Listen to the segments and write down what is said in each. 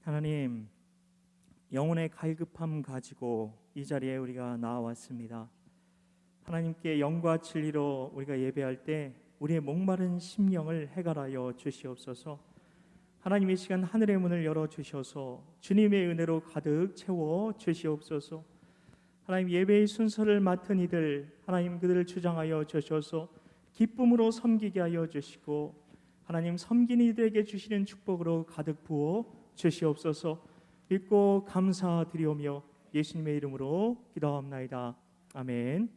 하나님, 영혼의 갈급함 가지고 이 자리에 우리가 나와왔습니다. 하나님께 영과 진리로 우리가 예배할 때 우리의 목마른 심령을 해갈하여 주시옵소서. 하나님, 이 시간 하늘의 문을 열어주셔서 주님의 은혜로 가득 채워 주시옵소서. 하나님, 예배의 순서를 맡은 이들, 하나님 그들을 주장하여 주셔서 기쁨으로 섬기게 하여 주시고, 하나님 섬기는 이들에게 주시는 축복으로 가득 부어 주시옵소서. 믿고 감사드리오며 예수님의 이름으로 기도합나이다. 아멘.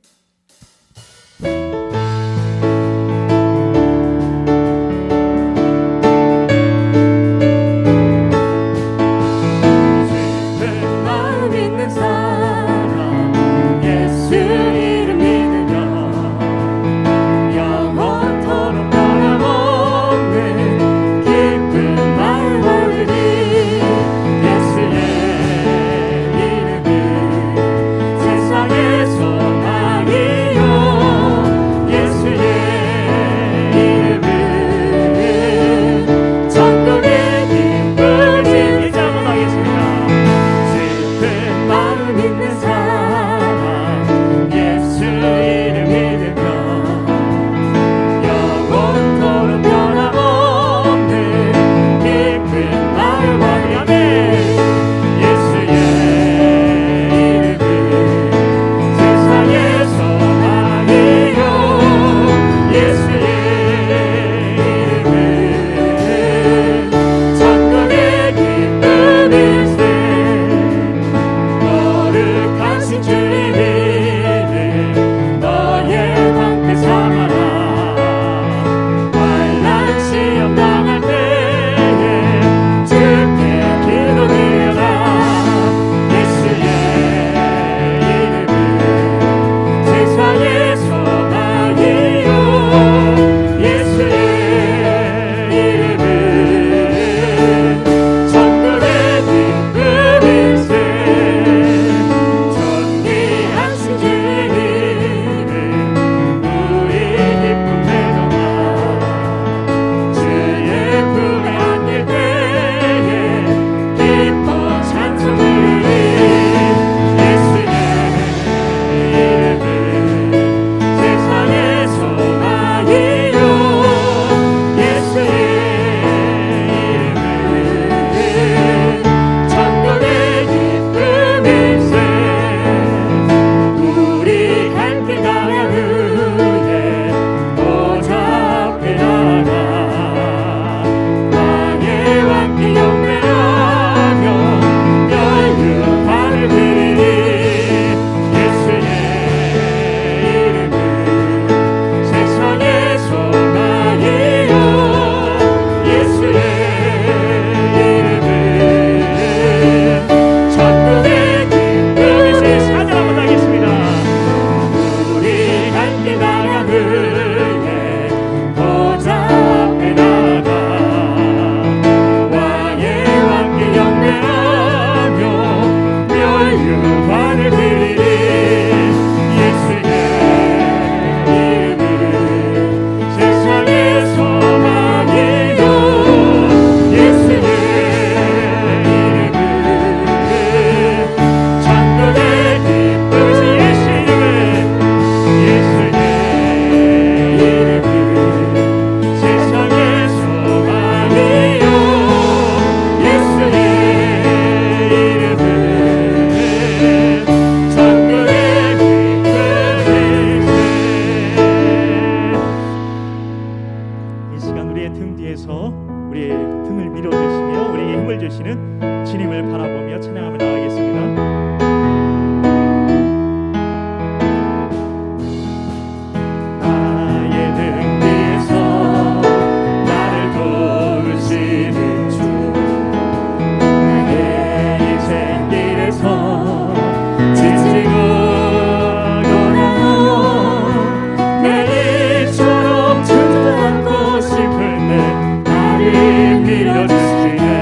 밀어주시네.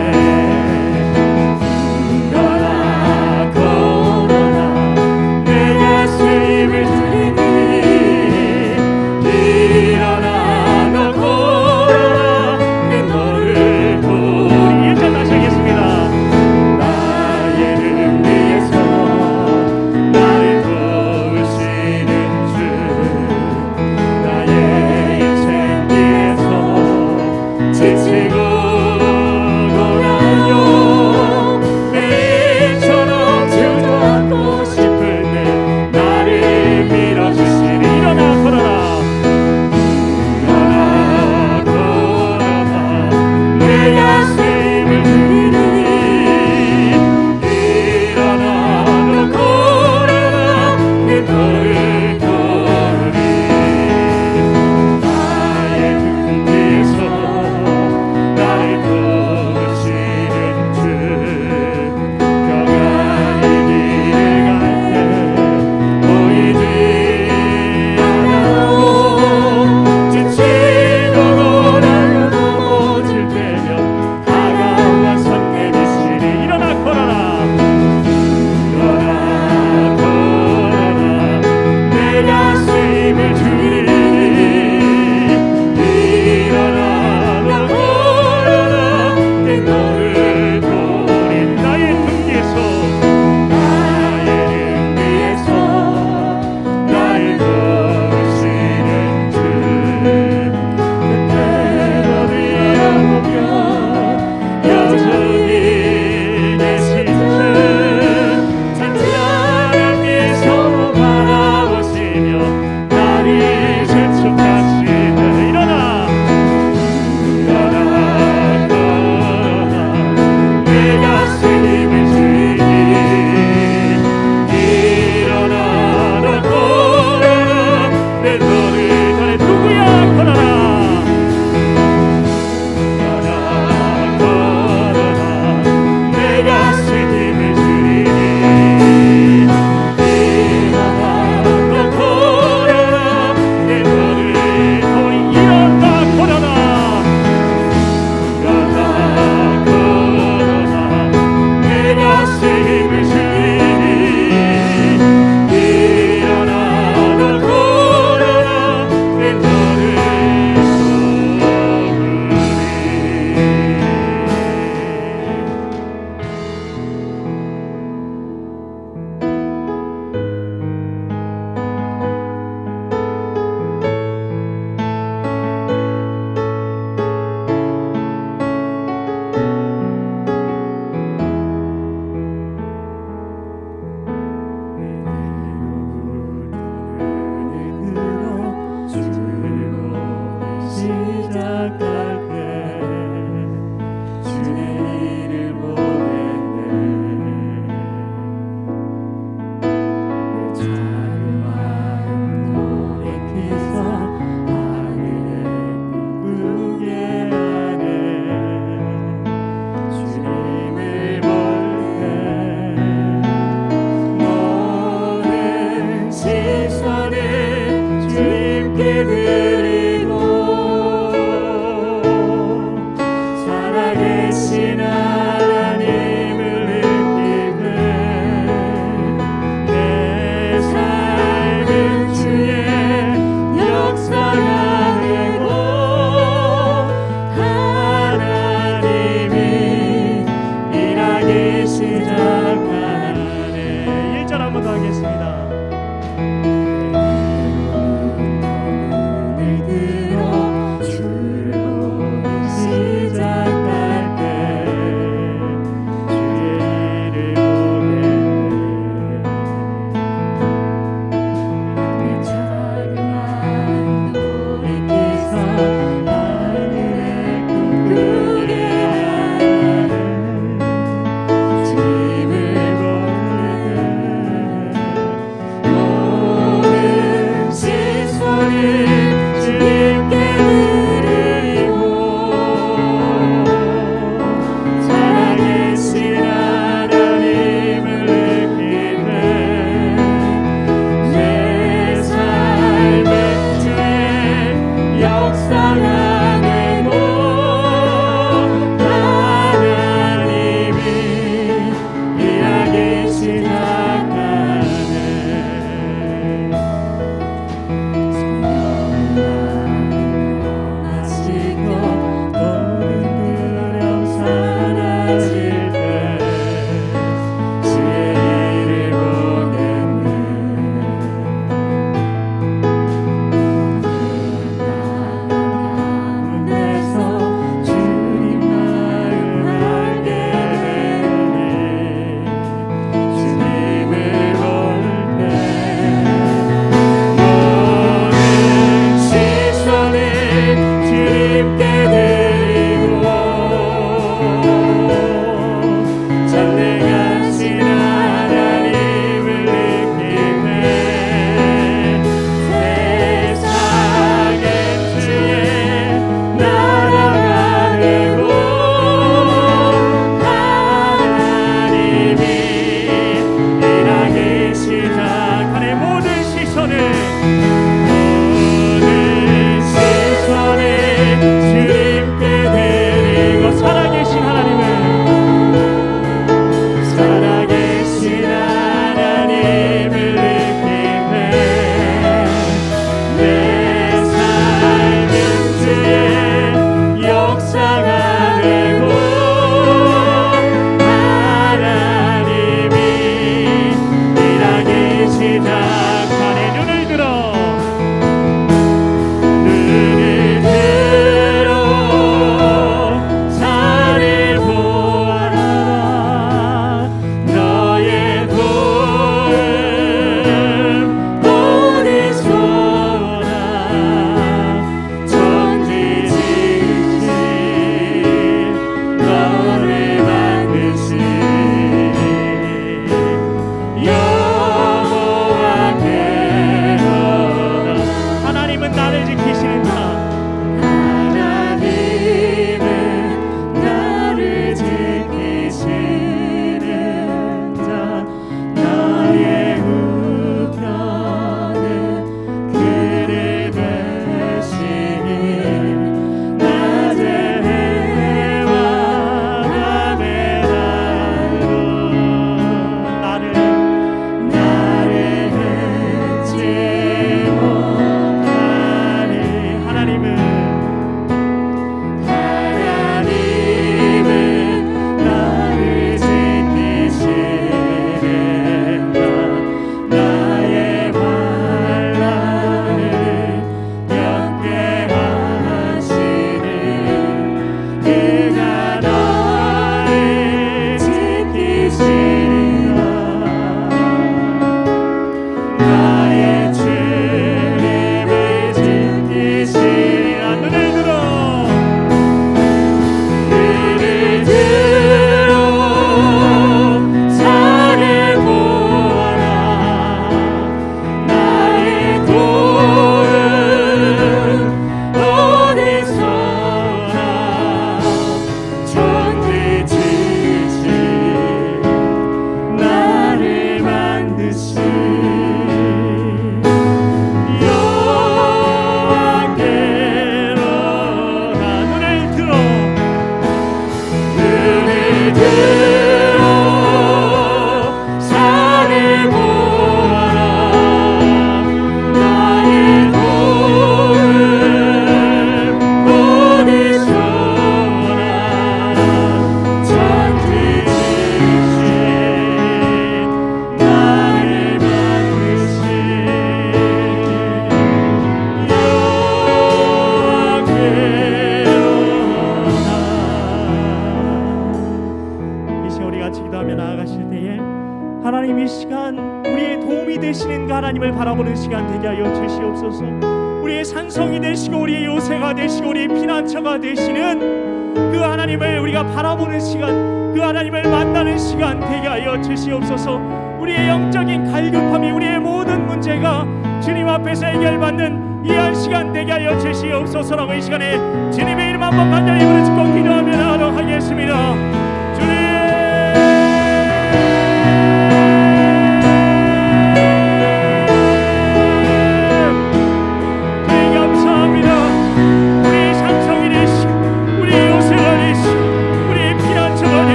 시작하네. 1절 한 번 더 하겠습니다. 주의 나아가실 때에 하나님 이 시간 우리의 도움이 되시는 그 하나님을 바라보는 시간 되게 하여 주시옵소서. 우리의 산성이 되시고 우리의 요새가 되시고 우리의 피난처가 되시는 그 하나님을 우리가 바라보는 시간, 그 하나님을 만나는 시간 되게 하여 주시옵소서. 우리의 영적인 갈급함이, 우리의 모든 문제가 주님 앞에서 해결받는 이한 시간 되게 하여 주시옵소서라고 이 시간에 주님의 이름 한번 간절히 부르짖고 기도하며 나가도록 하겠습니다. 주님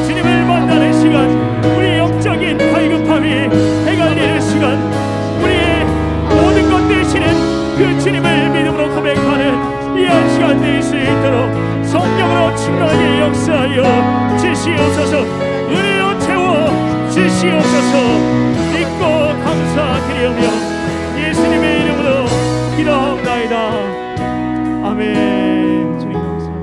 주님을 만나는 시간, 우리의 영적인 갈급함이 해결되는 시간, 우리의 모든 것 되시는 그 주님을 믿음으로 고백하는 이한 시간 될 수 있도록 성령으로 충만하게 역사하여 주시옵소서. 은혜로 채워 주시옵소서. 믿고 감사드리며 예수님의 이름으로 기도하옵나이다. 아멘. 주님 감사합니다.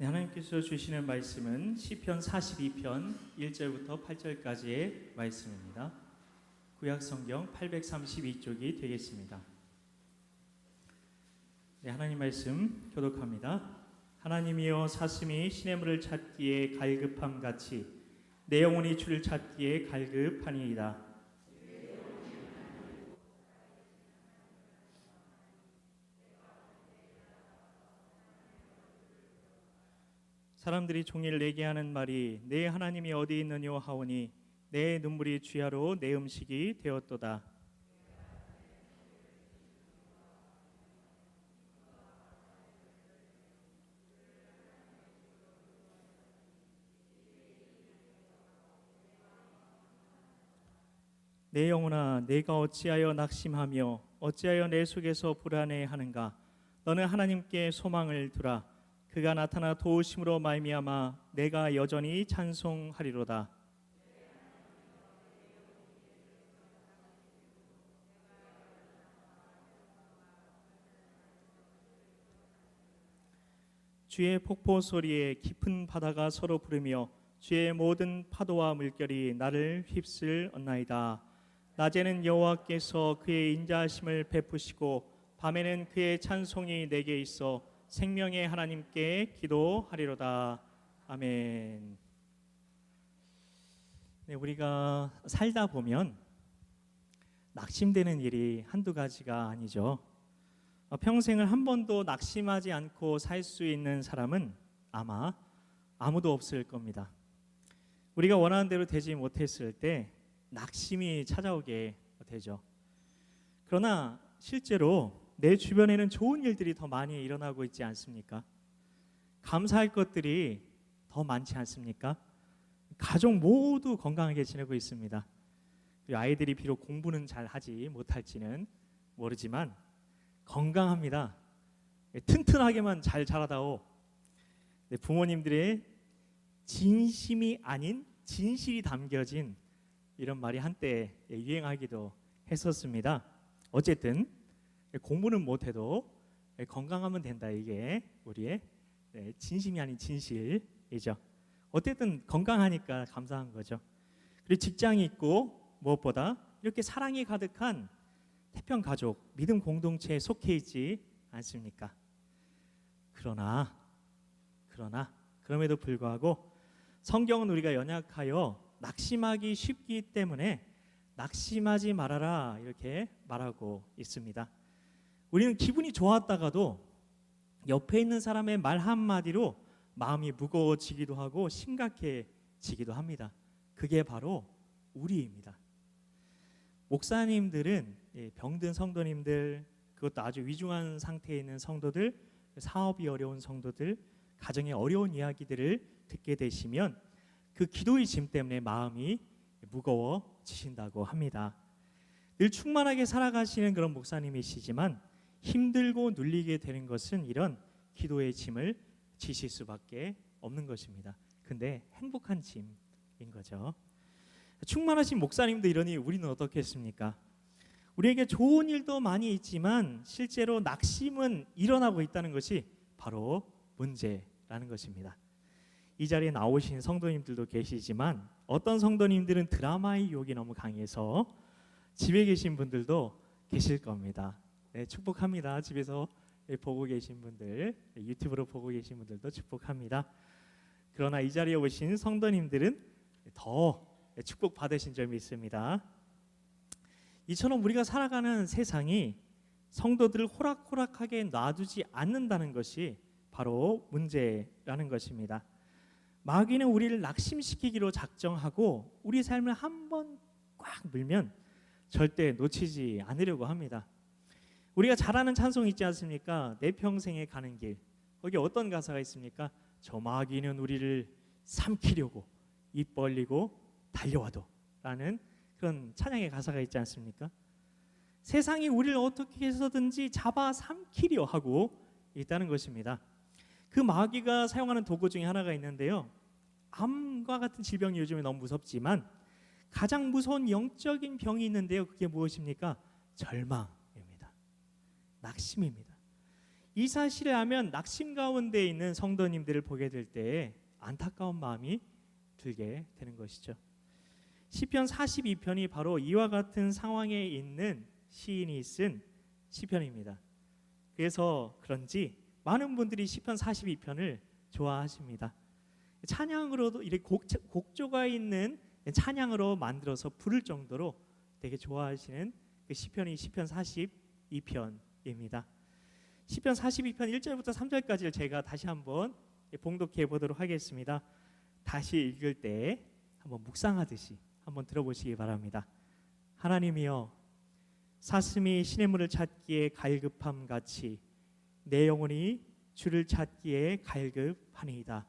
네, 하나님께서 주시는 말씀은 시편 42편 1절부터 8절까지의 말씀입니다. 구약 성경 832쪽이 되겠습니다. 네, 하나님 말씀 교독합니다. 하나님이여, 사슴이 시냇물을 찾기에 갈급함 같이 내 영혼이 주를 찾기에 갈급하니이다. 사람들이 종일 내게 하는 말이 내 하나님이 어디 있느뇨 하오니 내 눈물이 주야로 내 음식이 되었도다. 내 영혼아, 내가 어찌하여 낙심하며 어찌하여 내 속에서 불안해하는가. 너는 하나님께 소망을 두라. 그가 나타나 도우심으로 말미암아 내가 여전히 찬송하리로다. 주의 폭포 소리에 깊은 바다가 서로 부르며 주의 모든 파도와 물결이 나를 휩쓸었나이다. 낮에는 여호와께서 그의 인자하심을 베푸시고 밤에는 그의 찬송이 내게 있어 생명의 하나님께 기도하리로다. 아멘. 네, 우리가 살다 보면 낙심되는 일이 한두 가지가 아니죠. 평생을 한 번도 낙심하지 않고 살 수 있는 사람은 아마 아무도 없을 겁니다. 우리가 원하는 대로 되지 못했을 때 낙심이 찾아오게 되죠. 그러나 실제로 내 주변에는 좋은 일들이 더 많이 일어나고 있지 않습니까? 감사할 것들이 더 많지 않습니까? 가족 모두 건강하게 지내고 있습니다. 아이들이 비록 공부는 잘 하지 못할지는 모르지만 건강합니다. 튼튼하게만 잘 자라다오. 부모님들의 진심이 아닌 진실이 담겨진 이런 말이 한때 유행하기도 했었습니다. 어쨌든 공부는 못해도 건강하면 된다. 이게 우리의 진심이 아닌 진실이죠. 어쨌든 건강하니까 감사한 거죠. 그리고 직장이 있고 무엇보다 이렇게 사랑이 가득한 태평 가족, 믿음 공동체에 속해 있지 않습니까? 그럼에도 불구하고 성경은 우리가 연약하여 낙심하기 쉽기 때문에 낙심하지 말아라 이렇게 말하고 있습니다. 우리는 기분이 좋았다가도 옆에 있는 사람의 말 한마디로 마음이 무거워지기도 하고 심각해지기도 합니다. 그게 바로 우리입니다. 목사님들은 병든 성도님들, 그것도 아주 위중한 상태에 있는 성도들, 사업이 어려운 성도들, 가정의 어려운 이야기들을 듣게 되시면 그 기도의 짐 때문에 마음이 무거워지신다고 합니다. 늘 충만하게 살아가시는 그런 목사님이시지만 힘들고 눌리게 되는 것은 이런 기도의 짐을 지실 수밖에 없는 것입니다. 근데 행복한 짐인 거죠. 충만하신 목사님도 이러니 우리는 어떻겠습니까? 우리에게 좋은 일도 많이 있지만 실제로 낙심은 일어나고 있다는 것이 바로 문제라는 것입니다. 이 자리에 나오신 성도님들도 계시지만 어떤 성도님들은 드라마의 유혹이 너무 강해서 집에 계신 분들도 계실 겁니다. 네, 축복합니다. 집에서 보고 계신 분들, 유튜브로 보고 계신 분들도 축복합니다. 그러나 이 자리에 오신 성도님들은 더 축복 받으신 점이 있습니다. 이처럼 우리가 살아가는 세상이 성도들을 호락호락하게 놔두지 않는다는 것이 바로 문제라는 것입니다. 마귀는 우리를 낙심시키기로 작정하고 우리 삶을 한번 꽉 물면 절대 놓치지 않으려고 합니다. 우리가 잘 아는 찬송 있지 않습니까? 내 평생에 가는 길. 거기 어떤 가사가 있습니까? 저 마귀는 우리를 삼키려고 입 벌리고 달려와도 라는 그런 찬양의 가사가 있지 않습니까? 세상이 우리를 어떻게 해서든지 잡아 삼키려 하고 있다는 것입니다. 그 마귀가 사용하는 도구 중에 하나가 있는데요. 암과 같은 질병이 요즘에 너무 무섭지만 가장 무서운 영적인 병이 있는데요. 그게 무엇입니까? 절망입니다. 낙심입니다. 이 사실을 알면 낙심 가운데 있는 성도님들을 보게 될 때 안타까운 마음이 들게 되는 것이죠. 시편 42편이 바로 이와 같은 상황에 있는 시인이 쓴 시편입니다. 그래서 그런지 많은 분들이 시편 42편을 좋아하십니다. 찬양으로도 이렇게 곡조가 있는 찬양으로 만들어서 부를 정도로 되게 좋아하시는 그 시편이 시편 42편입니다. 시편 42편 1절부터 3절까지를 제가 다시 한번 봉독해 보도록 하겠습니다. 다시 읽을 때 한번 묵상하듯이 한번 들어보시기 바랍니다. 하나님이여, 사슴이 시냇물을 찾기에 갈급함 같이 내 영혼이 주를 찾기에 갈급하니이다.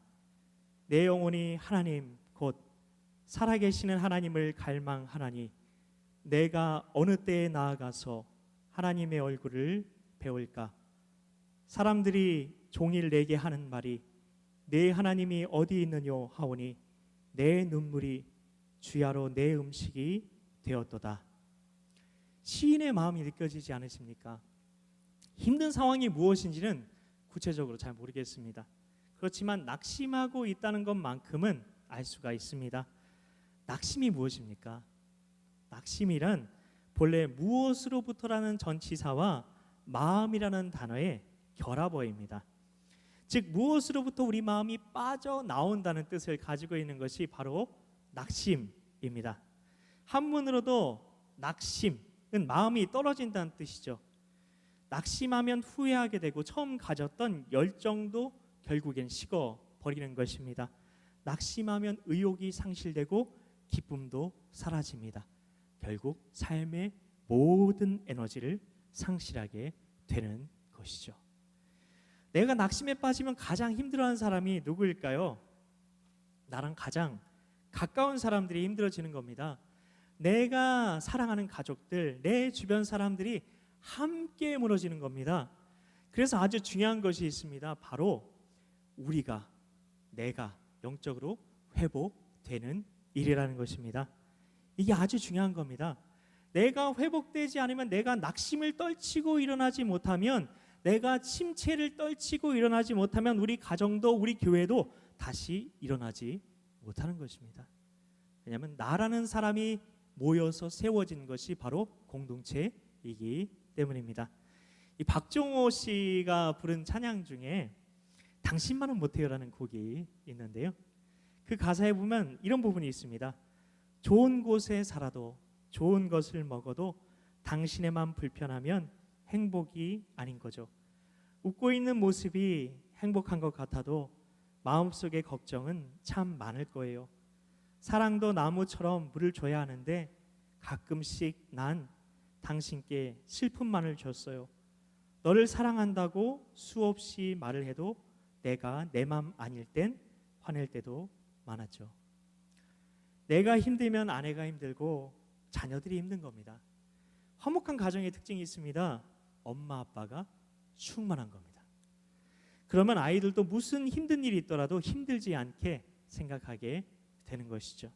내 영혼이 하나님 곧 살아계시는 하나님을 갈망하나니 내가 어느 때에 나아가서 하나님의 얼굴을 배울까? 사람들이 종일 내게 하는 말이 내 하나님이 어디 있느뇨 하오니 내 눈물이 주야로 내 음식이 되었도다. 시인의 마음이 느껴지지 않으십니까? 힘든 상황이 무엇인지는 구체적으로 잘 모르겠습니다. 그렇지만 낙심하고 있다는 것만큼은 알 수가 있습니다. 낙심이 무엇입니까? 낙심이란 본래 무엇으로부터라는 전치사와 마음이라는 단어의 결합어입니다. 즉 무엇으로부터 우리 마음이 빠져나온다는 뜻을 가지고 있는 것이 바로 낙심입니다. 한문으로도 낙심은 마음이 떨어진다는 뜻이죠. 낙심하면 후회하게 되고 처음 가졌던 열정도 결국엔 식어버리는 것입니다. 낙심하면 의욕이 상실되고 기쁨도 사라집니다. 결국 삶의 모든 에너지를 상실하게 되는 것이죠. 내가 낙심에 빠지면 가장 힘들어하는 사람이 누구일까요? 나랑 가장 가까운 사람들이 힘들어지는 겁니다. 내가 사랑하는 가족들, 내 주변 사람들이 함께 무너지는 겁니다. 그래서 아주 중요한 것이 있습니다. 바로 내가 영적으로 회복되는 일이라는 것입니다. 이게 아주 중요한 겁니다. 내가 회복되지 않으면, 내가 낙심을 떨치고 일어나지 못하면, 내가 침체를 떨치고 일어나지 못하면 우리 가정도 우리 교회도 다시 일어나지 못하는 것입니다. 왜냐하면 나라는 사람이 모여서 세워진 것이 바로 공동체이기 때문입니다. 이 박종호 씨가 부른 찬양 중에 당신만은 못해요라는 곡이 있는데요. 그 가사에 보면 이런 부분이 있습니다. 좋은 곳에 살아도 좋은 것을 먹어도 당신에만 불편하면 행복이 아닌 거죠. 웃고 있는 모습이 행복한 것 같아도 마음속의 걱정은 참 많을 거예요. 사랑도 나무처럼 물을 줘야 하는데 가끔씩 난 당신께 슬픔만을 줬어요. 너를 사랑한다고 수없이 말을 해도 내가 내 맘 아닐 땐 화낼 때도 많았죠. 내가 힘들면 아내가 힘들고 자녀들이 힘든 겁니다. 화목한 가정의 특징이 있습니다. 엄마 아빠가 충만한 겁니다. 그러면 아이들도 무슨 힘든 일이 있더라도 힘들지 않게 생각하게 되는 것이죠.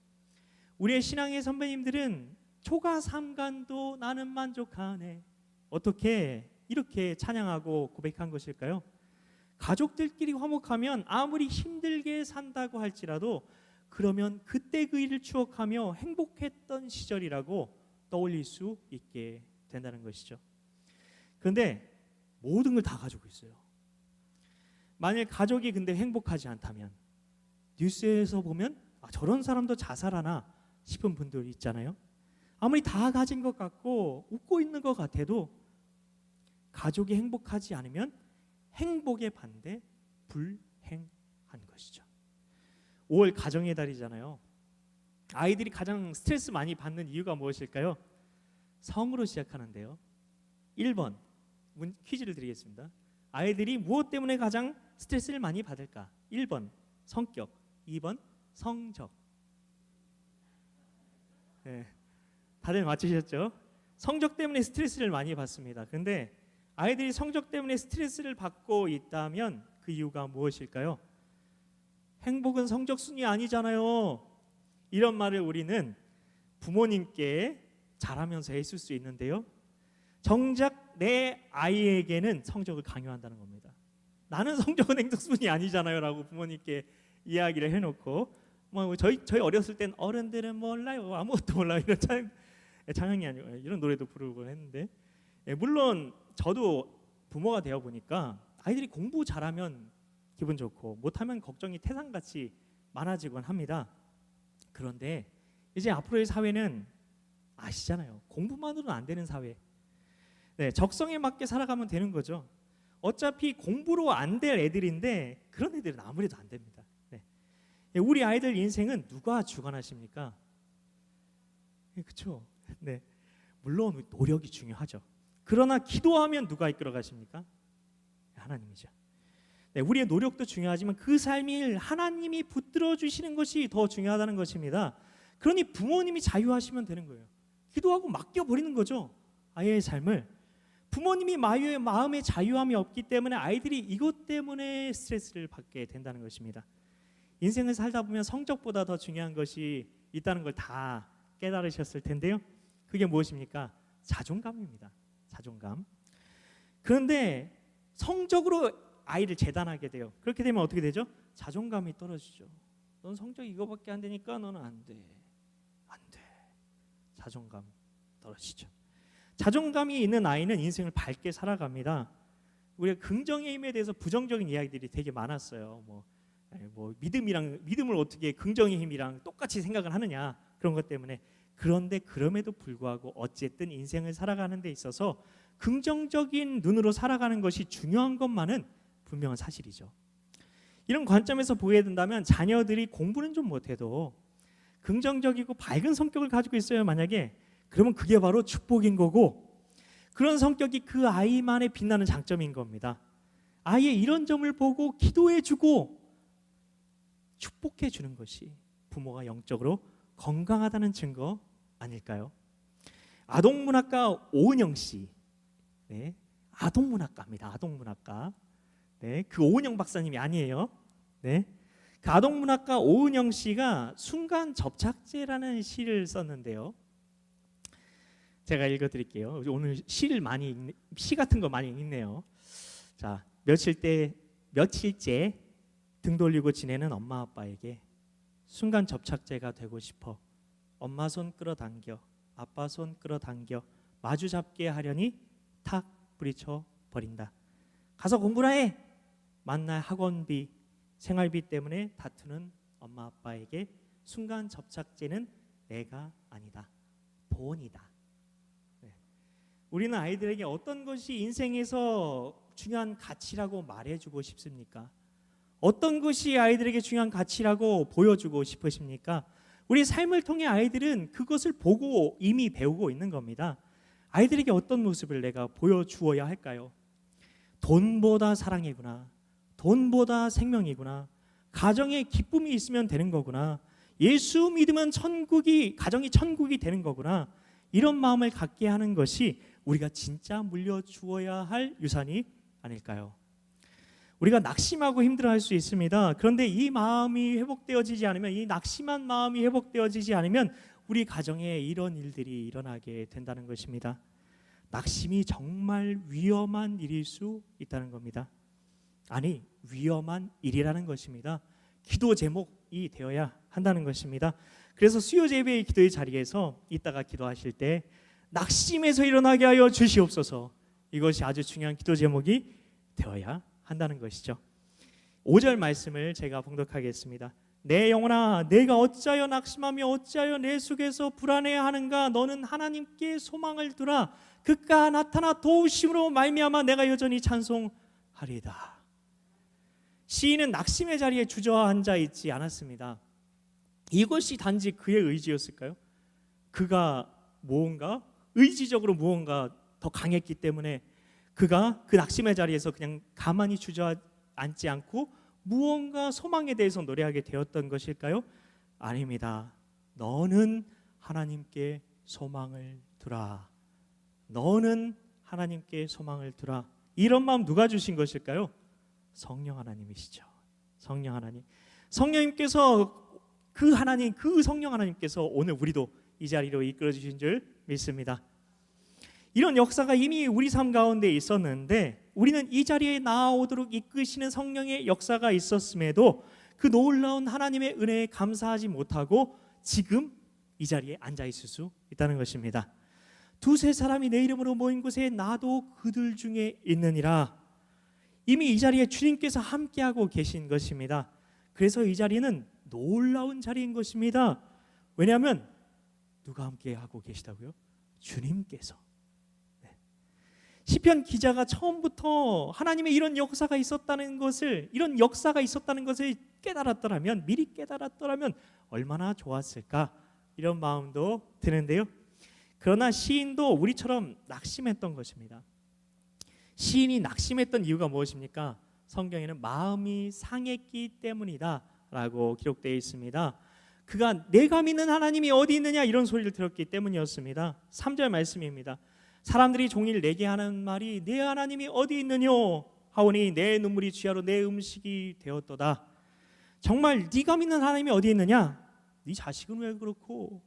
우리의 신앙의 선배님들은 초가 삼간도 나는 만족하네, 어떻게 이렇게 찬양하고 고백한 것일까요? 가족들끼리 화목하면 아무리 힘들게 산다고 할지라도 그러면 그때 그 일을 추억하며 행복했던 시절이라고 떠올릴 수 있게 된다는 것이죠. 그런데 모든 걸 다 가지고 있어요. 만일 가족이 근데 행복하지 않다면 뉴스에서 보면 저런 사람도 자살하나 싶은 분들 있잖아요. 아무리 다 가진 것 같고 웃고 있는 것 같아도 가족이 행복하지 않으면 행복의 반대 불행한 것이죠. 5월 가정의 달이잖아요. 아이들이 가장 스트레스 많이 받는 이유가 무엇일까요? 성으로 시작하는데요. 1번 퀴즈를 드리겠습니다. 아이들이 무엇 때문에 가장 스트레스를 많이 받을까? 1번 성격, 2번 성적. 네, 다들 맞추셨죠? 성적 때문에 스트레스를 많이 받습니다. 근데 아이들이 성적 때문에 스트레스를 받고 있다면 그 이유가 무엇일까요? 행복은 성적 순위 아니잖아요. 이런 말을 우리는 부모님께 잘하면서 했을 수 있는데요. 정작 내 아이에게는 성적을 강요한다는 겁니다. 나는 성적은 행정수분이 아니잖아요라고 부모님께 이야기를 해놓고 뭐 저희 어렸을 땐 어른들은 몰라요, 아무것도 몰라요, 이런 찬양이 아니고 이런 노래도 부르고 했는데, 물론 저도 부모가 되어 보니까 아이들이 공부 잘하면 기분 좋고 못하면 걱정이 태산같이 많아지곤 합니다. 그런데 이제 앞으로의 사회는 아시잖아요. 공부만으로는 안 되는 사회. 네, 적성에 맞게 살아가면 되는 거죠. 어차피 공부로 안 될 애들인데 그런 애들은 아무래도 안 됩니다. 네. 우리 아이들 인생은 누가 주관하십니까? 그렇죠. 네. 물론 노력이 중요하죠. 그러나 기도하면 누가 이끌어 가십니까? 하나님이죠. 네, 우리의 노력도 중요하지만 그 삶을 하나님이 붙들어 주시는 것이 더 중요하다는 것입니다. 그러니 부모님이 자유하시면 되는 거예요. 기도하고 맡겨버리는 거죠. 아이의 삶을. 부모님이 마음에 자유함이 없기 때문에 아이들이 이것 때문에 스트레스를 받게 된다는 것입니다. 인생을 살다 보면 성적보다 더 중요한 것이 있다는 걸 다 깨달으셨을 텐데요. 그게 무엇입니까? 자존감입니다. 자존감. 그런데 성적으로 아이를 재단하게 돼요. 그렇게 되면 어떻게 되죠? 자존감이 떨어지죠. 넌 성적 이거밖에 안 되니까 너는 안 돼. 안 돼. 자존감 떨어지죠. 자존감이 있는 아이는 인생을 밝게 살아갑니다. 우리가 긍정의 힘에 대해서 부정적인 이야기들이 되게 많았어요. 뭐 믿음을 어떻게 긍정의 힘이랑 똑같이 생각을 하느냐, 그런 것 때문에. 그런데 그럼에도 불구하고 어쨌든 인생을 살아가는 데 있어서 긍정적인 눈으로 살아가는 것이 중요한 것만은 분명한 사실이죠. 이런 관점에서 보게 된다면 자녀들이 공부는 좀 못해도 긍정적이고 밝은 성격을 가지고 있어요. 만약에 그러면 그게 바로 축복인 거고, 그런 성격이 그 아이만의 빛나는 장점인 겁니다. 아이의 이런 점을 보고 기도해주고 축복해주는 것이 부모가 영적으로 건강하다는 증거 아닐까요? 아동문학가 오은영 씨, 네, 아동문학가입니다. 아동문학가. 네, 그 오은영 박사님이 아니에요. 네, 그 아동문학가 오은영 씨가 순간 접착제라는 시를 썼는데요. 제가 읽어드릴게요. 오늘 시 같은 거 많이 읽네요. 자, 며칠째 등 돌리고 지내는 엄마 아빠에게 순간 접착제가 되고 싶어 엄마 손 끌어당겨 아빠 손 끌어당겨 마주 잡게 하려니 탁 부리쳐 버린다. 가서 공부나 해. 만날 학원비, 생활비 때문에 다투는 엄마 아빠에게 순간 접착제는 내가 아니다, 돈이다. 네. 우리는 아이들에게 어떤 것이 인생에서 중요한 가치라고 말해주고 싶습니까? 어떤 것이 아이들에게 중요한 가치라고 보여주고 싶으십니까? 우리 삶을 통해 아이들은 그것을 보고 이미 배우고 있는 겁니다. 아이들에게 어떤 모습을 내가 보여주어야 할까요? 돈보다 사랑이구나, 돈보다 생명이구나, 가정에 기쁨이 있으면 되는 거구나, 예수 믿으면 가정이 천국이 되는 거구나, 이런 마음을 갖게 하는 것이 우리가 진짜 물려주어야 할 유산이 아닐까요? 우리가 낙심하고 힘들어할 수 있습니다. 그런데 이 마음이 회복되어지지 않으면, 이 낙심한 마음이 회복되어지지 않으면 우리 가정에 이런 일들이 일어나게 된다는 것입니다. 낙심이 정말 위험한 일일 수 있다는 겁니다. 아니, 위험한 일이라는 것입니다. 기도 제목이 되어야 한다는 것입니다. 그래서 수요 예배의 기도의 자리에서 이따가 기도하실 때 낙심에서 일어나게 하여 주시옵소서, 이것이 아주 중요한 기도 제목이 되어야 한다는 것이죠. 5절 말씀을 제가 봉독하겠습니다. 내 영혼아, 내가 어찌하여 낙심하며 어찌하여 내 속에서 불안해하는가? 너는 하나님께 소망을 두라. 그가 나타나 도우심으로 말미암아 내가 여전히 찬송하리이다. 시인은 낙심의 자리에 주저앉아 있지 않았습니다. 이것이 단지 그의 의지였을까요? 그가 무언가 의지적으로 무언가 더 강했기 때문에 그가 그 낙심의 자리에서 그냥 가만히 주저앉지 않고 무언가 소망에 대해서 노래하게 되었던 것일까요? 아닙니다. 너는 하나님께 소망을 두라. 너는 하나님께 소망을 두라. 이런 마음 누가 주신 것일까요? 성령 하나님이시죠. 성령 하나님. 성령님께서 그 성령 하나님께서 오늘 우리도 이 자리로 이끌어 주신 줄 믿습니다. 이런 역사가 이미 우리 삶 가운데 있었는데 우리는 이 자리에 나아오도록 이끄시는 성령의 역사가 있었음에도 그 놀라운 하나님의 은혜에 감사하지 못하고 지금 이 자리에 앉아 있을 수 있다는 것입니다. 두세 사람이 내 이름으로 모인 곳에 나도 그들 중에 있느니라. 이미 이 자리에 주님께서 함께하고 계신 것입니다. 그래서 이 자리는 놀라운 자리인 것입니다. 왜냐하면 누가 함께하고 계시다고요? 주님께서. 시편 기자가 처음부터 하나님의 이런 역사가 있었다는 것을 깨달았더라면, 미리 깨달았더라면 얼마나 좋았을까, 이런 마음도 드는데요. 그러나 시인도 우리처럼 낙심했던 것입니다. 시인이 낙심했던 이유가 무엇입니까? 성경에는 마음이 상했기 때문이다 라고 기록되어 있습니다. 그가 내가 믿는 하나님이 어디 있느냐 이런 소리를 들었기 때문이었습니다. 3절 말씀입니다. 사람들이 종일 내게 하는 말이 내 하나님이 어디 있느뇨 하오니 내 눈물이 쥐하로 내 음식이 되었도다. 정말 네가 믿는 하나님이 어디 있느냐? 네 자식은 왜 그렇고,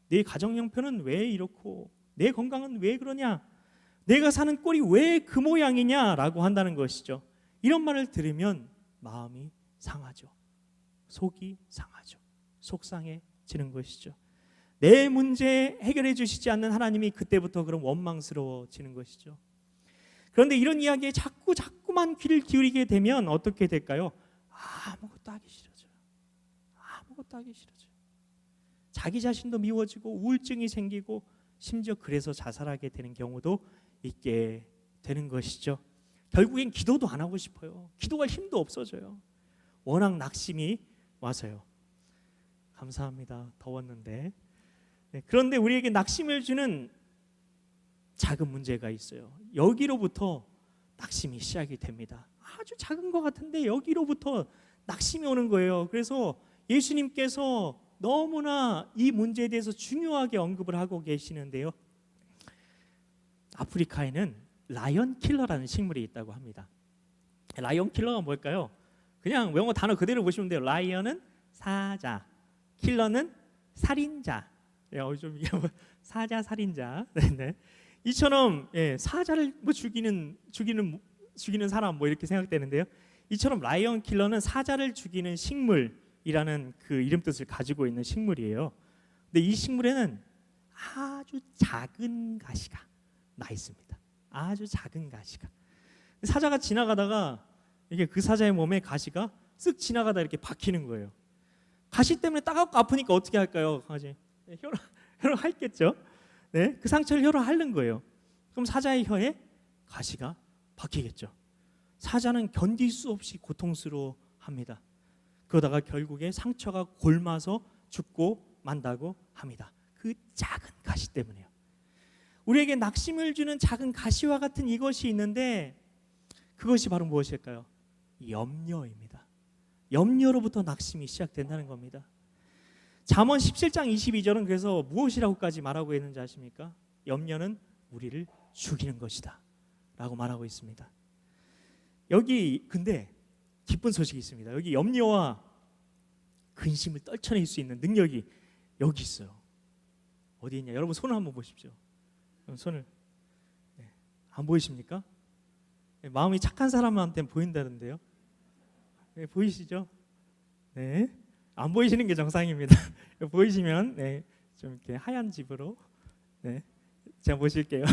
내 가정 형편은 왜 이렇고, 내 건강은 왜 그러냐, 내가 사는 꼴이 왜 그 모양이냐라고 한다는 것이죠. 이런 말을 들으면 마음이 상하죠. 속이 상하죠. 속상해지는 것이죠. 내 문제 해결해 주시지 않는 하나님이 그때부터 그럼 원망스러워지는 것이죠. 그런데 이런 이야기에 자꾸만 귀를 기울이게 되면 어떻게 될까요? 아무것도 하기 싫어져요. 아무것도 하기 싫어져요. 자기 자신도 미워지고 우울증이 생기고 심지어 그래서 자살하게 되는 경우도 있게 되는 것이죠. 결국엔 기도도 안 하고 싶어요. 기도할 힘도 없어져요. 워낙 낙심이 와서요. 감사합니다. 더웠는데. 그런데 우리에게 낙심을 주는 작은 문제가 있어요. 여기로부터 낙심이 시작이 됩니다. 아주 작은 것 같은데 여기로부터 낙심이 오는 거예요. 그래서 예수님께서 너무나 이 문제에 대해서 중요하게 언급을 하고 계시는데요. 아프리카에는 라이언 킬러라는 식물이 있다고 합니다. 라이언 킬러가 뭘까요? 그냥 영어 단어 그대로 보시면 돼요. 라이언은 사자, 킬러는 살인자. 좀 사자 살인자. 네. 이처럼 사자를 죽이는 사람 이렇게 생각되는데요. 이처럼 라이언 킬러는 사자를 죽이는 식물이라는 그 이름 뜻을 가지고 있는 식물이에요. 근데 이 식물에는 아주 작은 가시가 나 있습니다. 아주 작은 가시가. 사자가 지나가다가 이게 그 사자의 몸에 가시가 쓱 지나가다 이렇게 박히는 거예요. 가시 때문에 따갑고 아프니까 어떻게 할까요? 강아지 혀로 핥겠죠. 네, 그 상처를 혀로 핥는 거예요. 그럼 사자의 혀에 가시가 박히겠죠. 사자는 견딜 수 없이 고통스러워합니다. 그러다가 결국에 상처가 골마서 죽고 만다고 합니다. 그 작은 가시 때문에요. 우리에게 낙심을 주는 작은 가시와 같은 이것이 있는데 그것이 바로 무엇일까요? 염려입니다. 염려로부터 낙심이 시작된다는 겁니다. 잠언 17장 22절은 그래서 무엇이라고까지 말하고 있는지 아십니까? 염려는 우리를 죽이는 것이다 라고 말하고 있습니다. 여기 근데 기쁜 소식이 있습니다. 여기 염려와 근심을 떨쳐낼 수 있는 능력이 여기 있어요. 어디 있냐? 여러분 손을 한번 보십시오. 손을. 안 보이십니까? 마음이 착한 사람한테는 보인다는데요. 보이시죠? 네. 안 보이시는 게 정상입니다. 보이시면 좀 이렇게 하얀 집으로 제가 보실게요.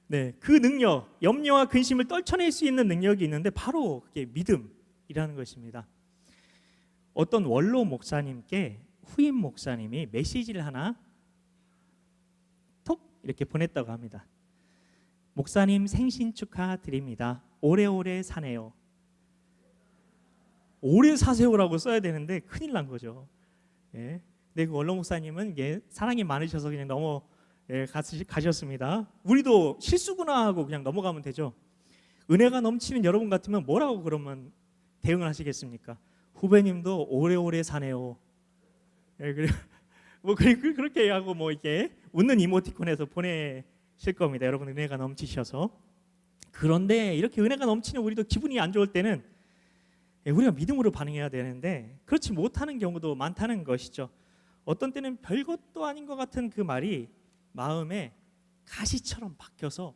네, 그 능력, 염려와 근심을 떨쳐낼 수 있는 능력이 있는데 바로 그게 믿음이라는 것입니다. 어떤 원로 목사님께 후임 목사님이 메시지를 하나 톡 이렇게 보냈다고 합니다. 목사님 생신 축하드립니다. 오래오래 사네요. 오래 사세요라고 써야 되는데 큰일 난 거죠. 근데 그 원로 목사님은 사랑이 많으셔서 그냥 가셨습니다. 우리도 실수구나 하고 그냥 넘어가면 되죠. 은혜가 넘치는 여러분 같으면 뭐라고 그러면 대응을 하시겠습니까? 후배님도 오래오래 사네요. 그렇게 하고 이렇게 웃는 이모티콘에서 보내실 겁니다. 여러분 은혜가 넘치셔서. 그런데 이렇게 은혜가 넘치는 우리도 기분이 안 좋을 때는 우리가 믿음으로 반응해야 되는데 그렇지 못하는 경우도 많다는 것이죠. 어떤 때는 별것도 아닌 것 같은 그 말이 마음에 가시처럼 박혀서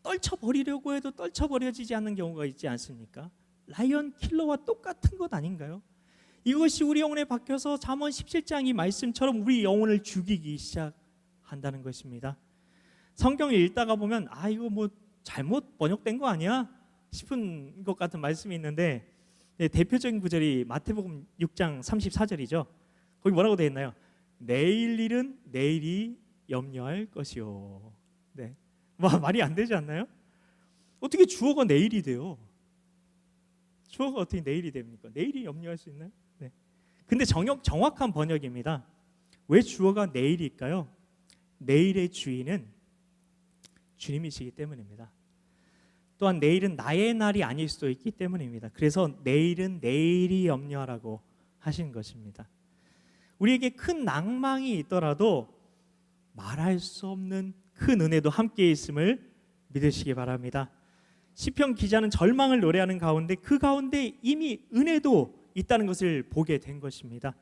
떨쳐버리려고 해도 떨쳐버려지지 않는 경우가 있지 않습니까? 라이언 킬러와 똑같은 것 아닌가요? 이것이 우리 영혼에 박혀서 잠언 17장 이 말씀처럼 우리 영혼을 죽이기 시작한다는 것입니다. 성경을 읽다가 보면 이거 뭐 잘못 번역된 거 아니야? 싶은 것 같은 말씀이 있는데 대표적인 구절이 마태복음 6장 34절이죠. 거기 뭐라고 되어 있나요? 내일 일은 내일이 염려할 것이요. 네, 말이 안 되지 않나요? 어떻게 주어가 내일이 돼요? 주어가 어떻게 내일이 됩니까? 내일이 염려할 수 있나요? 네. 근데 정확한 번역입니다. 왜 주어가 내일일까요? 내일의 주인은 주님이시기 때문입니다. 또한 내일은 나의 날이 아닐 수도 있기 때문입니다. 그래서 내일은 내일이 염려하라고 하신 것입니다. 우리에게 큰 낭망이 있더라도 말할 수 없는 큰 은혜도 함께 있음을 믿으시기 바랍니다. 시편 기자는 절망을 노래하는 가운데 그 가운데 이미 은혜도 있다는 것을 보게 된 것입니다.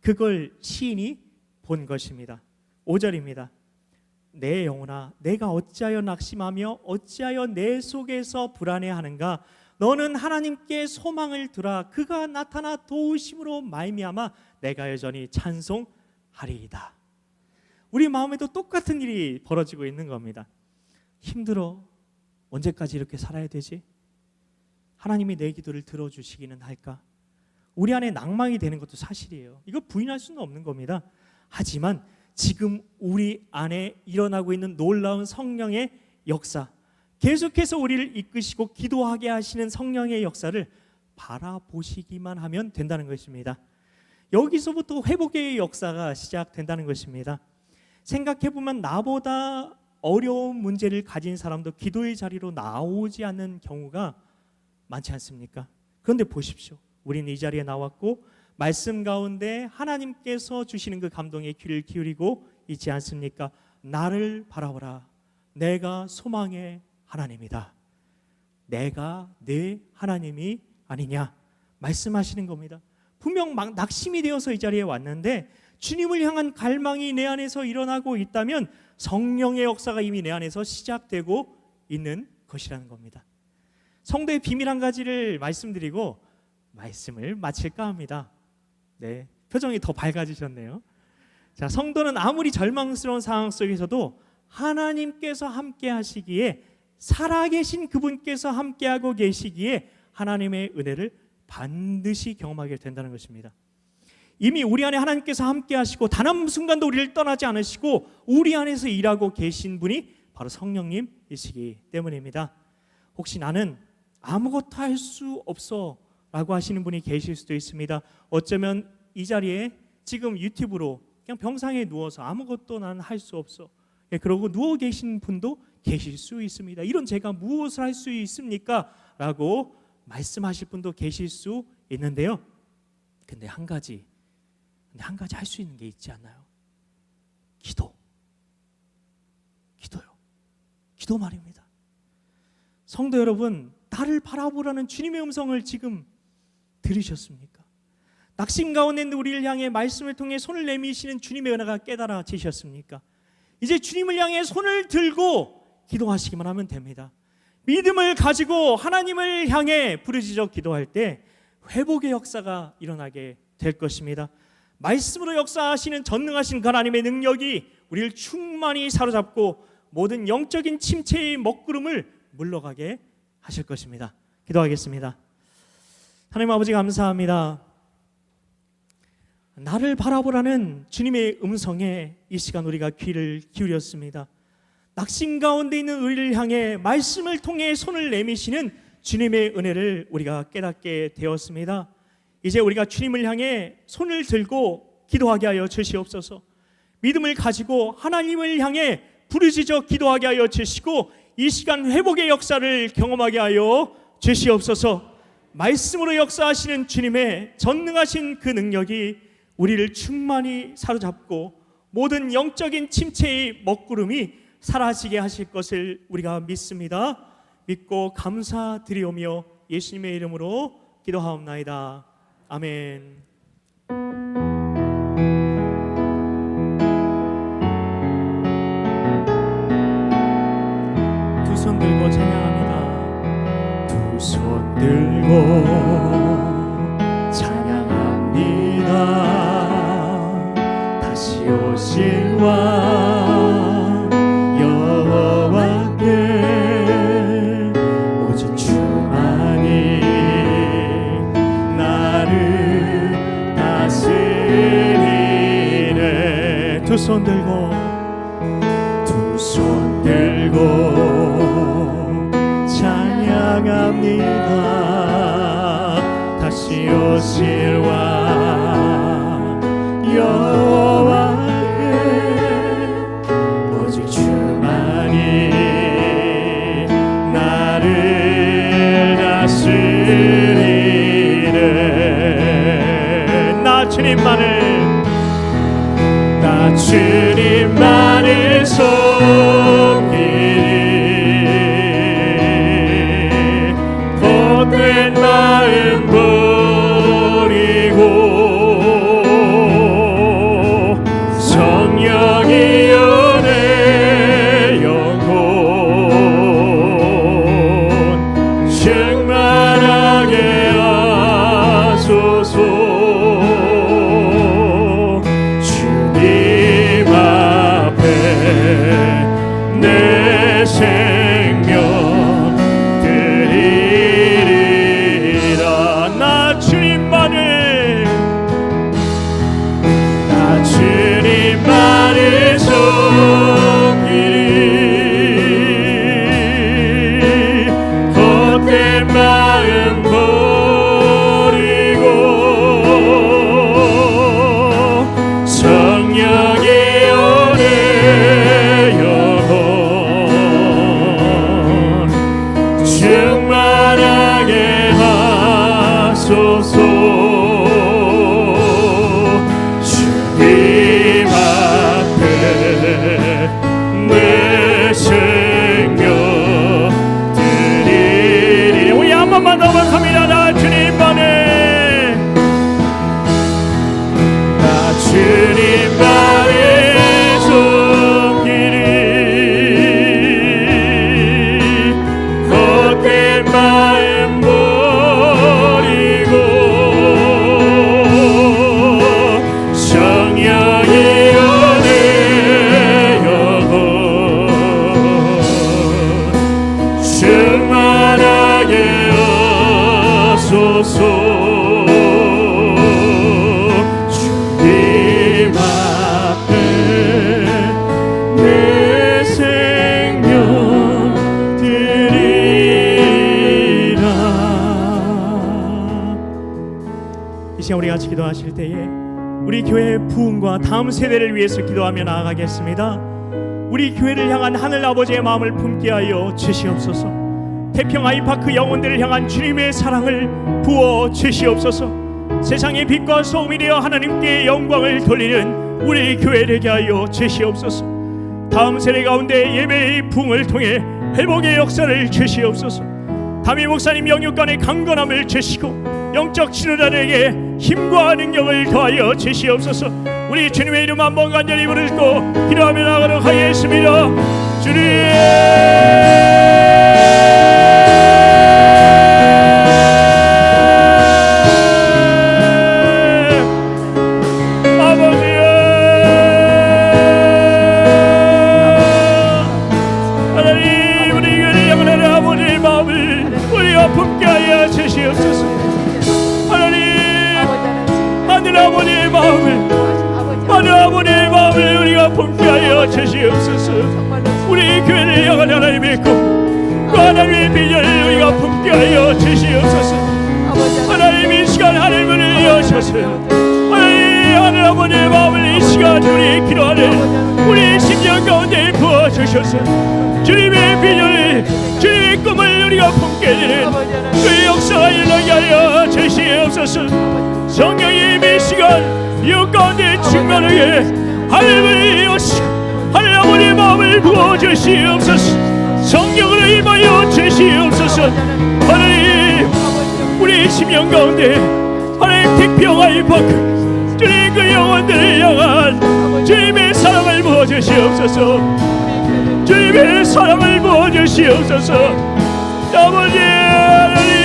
그걸 시인이 본 것입니다. 5절입니다. 내 영혼아 내가 어찌하여 낙심하며 어찌하여 내 속에서 불안해하는가. 너는 하나님께 소망을 두라. 그가 나타나 도우심으로 말미암아 내가 여전히 찬송하리이다. 우리 마음에도 똑같은 일이 벌어지고 있는 겁니다. 힘들어. 언제까지 이렇게 살아야 되지? 하나님이 내 기도를 들어주시기는 할까? 우리 안에 낭망이 되는 것도 사실이에요. 이거 부인할 수는 없는 겁니다. 하지만 지금 우리 안에 일어나고 있는 놀라운 성령의 역사, 계속해서 우리를 이끄시고 기도하게 하시는 성령의 역사를 바라보시기만 하면 된다는 것입니다. 여기서부터 회복의 역사가 시작된다는 것입니다. 생각해보면 나보다 어려운 문제를 가진 사람도 기도의 자리로 나오지 않는 경우가 많지 않습니까? 그런데 보십시오. 우리는 이 자리에 나왔고 말씀 가운데 하나님께서 주시는 그 감동에 귀를 기울이고 있지 않습니까? 나를 바라보라. 내가 소망의 하나님이다. 내가 네 하나님이 아니냐 말씀하시는 겁니다. 분명 막 낙심이 되어서 이 자리에 왔는데 주님을 향한 갈망이 내 안에서 일어나고 있다면 성령의 역사가 이미 내 안에서 시작되고 있는 것이라는 겁니다. 성도의 비밀 한 가지를 말씀드리고 말씀을 마칠까 합니다. 네, 표정이 더 밝아지셨네요. 자, 성도는 아무리 절망스러운 상황 속에서도 하나님께서 함께 하시기에 살아계신 그분께서 함께하고 계시기에 하나님의 은혜를 반드시 경험하게 된다는 것입니다. 이미 우리 안에 하나님께서 함께 하시고 단 한 순간도 우리를 떠나지 않으시고 우리 안에서 일하고 계신 분이 바로 성령님이시기 때문입니다. 혹시 나는 아무것도 할 수 없어 라고 하시는 분이 계실 수도 있습니다. 어쩌면 이 자리에 지금 유튜브로 그냥 병상에 누워서 아무것도 난 할 수 없어, 그러고 누워 계신 분도 계실 수 있습니다. 이런 제가 무엇을 할 수 있습니까? 라고 말씀하실 분도 계실 수 있는데요. 근데 한 가지 할 수 있는 게 있지 않나요? 기도요. 기도 말입니다. 성도 여러분, 나를 바라보라는 주님의 음성을 지금 들으셨습니까? 낙심 가운데 있는 우리를 향해 말씀을 통해 손을 내미시는 주님의 은혜가 깨달아지셨습니까? 이제 주님을 향해 손을 들고 기도하시기만 하면 됩니다. 믿음을 가지고 하나님을 향해 부르짖어 기도할 때 회복의 역사가 일어나게 될 것입니다. 말씀으로 역사하시는 전능하신 하나님의 능력이 우리를 충만히 사로잡고 모든 영적인 침체의 먹구름을 물러가게 하실 것입니다. 기도하겠습니다. 하나님 아버지 감사합니다. 나를 바라보라는 주님의 음성에 이 시간 우리가 귀를 기울였습니다. 낙심 가운데 있는 우리를 향해 말씀을 통해 손을 내미시는 주님의 은혜를 우리가 깨닫게 되었습니다. 이제 우리가 주님을 향해 손을 들고 기도하게 하여 주시옵소서. 믿음을 가지고 하나님을 향해 부르짖어 기도하게 하여 주시고 이 시간 회복의 역사를 경험하게 하여 주시옵소서. 말씀으로 역사하시는 주님의 전능하신 그 능력이 우리를 충만히 사로잡고 모든 영적인 침체의 먹구름이 사라지게 하실 것을 우리가 믿습니다. 믿고 감사드리오며 예수님의 이름으로 기도하옵나이다. 아멘. 손 들고 찬양합니다. 다시 오실 왕 여호와께 오직 주만이 나를 다스리네. 두 손 들고 찬양합니다. 다시 오실 왕 여호와께 오직 주만이 나를 다스리네. 나 주님만을 섬기리. 헛된 마음 버리고 성령이 연애 영혼 충만하게 하소서. 주님 앞에 내 생명 드리리라. 나 주님만을 섬기리. 헛된 마음 버리고 성령의 연애 영혼 충만하게 하소서. 주님 앞에 내 생명 드리리. 우리 한 번만 더 반갑습니다. 나 주님만을 섬기리. 헛된 마음 버리고 성령의 연애 영혼 충만하게 하소서. 주님 앞에 내 생명 드리라. 이 시간 우리 같이 기도하실 때에 우리 교회의 부흥과 다음 세대를 위해서 기도하며 나아가겠습니다. 우리 교회를 향한 하늘 아버지의 마음을 품게 하여 주시옵소서. 태평 아이파크 영혼들을 향한 주님의 사랑을 부어 주시옵소서. 세상의 빛과 소음이 되어 하나님께 영광을 돌리는 우리 교회 되게 하여 주시옵소서. 다음 세대 가운데 예배의 부흥을 통해 회복의 역사를 주시옵소서. 담임 목사님 영육간의 강건함을 주시고 영적 지도자들에게 힘과 능력을 더하여 주시옵소서. 우리 주님의 이름 한번 간절히 부르고 기도하며 나가도록 하겠습니다. 주님 품게 하여 주시옵소서. 하나님 아버지의 마음을 우리가 품게 하여 주시옵소서. 우리 교회를 향한 하나님의 꿈, 그 하나님의 비전을 우리가 품게 하여 주시옵소서. 하나님 이 시간 하늘문을 여셔서 하나님 아버지의 마음을 이 시간 우리 기도하는 우리 심령 가운데 부어주셔서 주님의 비전을 주님의 꿈을 우리가 품게 되는 그 역사가 일어나게 하여 주시옵소서. 성령이 이 시간 이 가운데 충만하게 하늘문을 여시고 하늘 아버지의 마음을 부어주시옵소서. 성령으로 임하여 주시옵소서. 하나님 우리 심령 가운데 하나님 태평 아이파크 주님 그 영혼들을 향한 주님의 사랑을 부어주시옵소서. 주님의 사랑을 부어주시옵소서. 아버지 하나님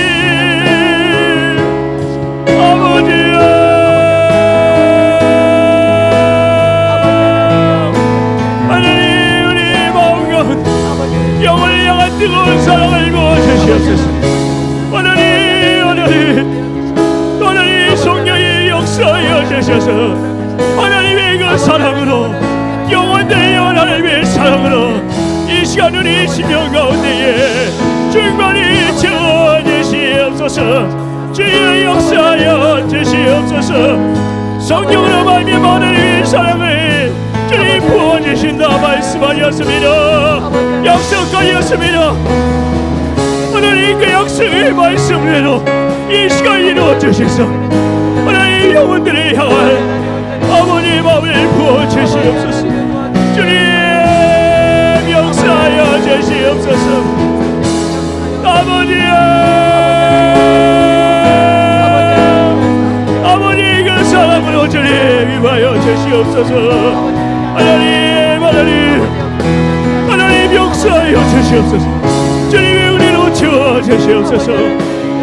주셔서 하나님의 그 사랑으로 영원들의 하나님의 사랑으로 이 시간 우리 심령 가운데에 충만히 채워주시옵소서. 주의 역사하여 주시옵소서. 성령으로 말미암아 하나님의 사랑을 주님 부어주신다 말씀하셨습니다. 약속하였습니다. 하나님 그 약속의 말씀대로 이 시간 이루어주셔서 하나님 영혼들을 향한 아버지의 마음을 부어주시옵소서. 주님 역사하여 주시옵소서. 아버지 그 사랑으로 주님 임하여 주시옵소서. 하나님 역사하여 주시옵소서. 주님의 은혜로 채워 주시옵소서.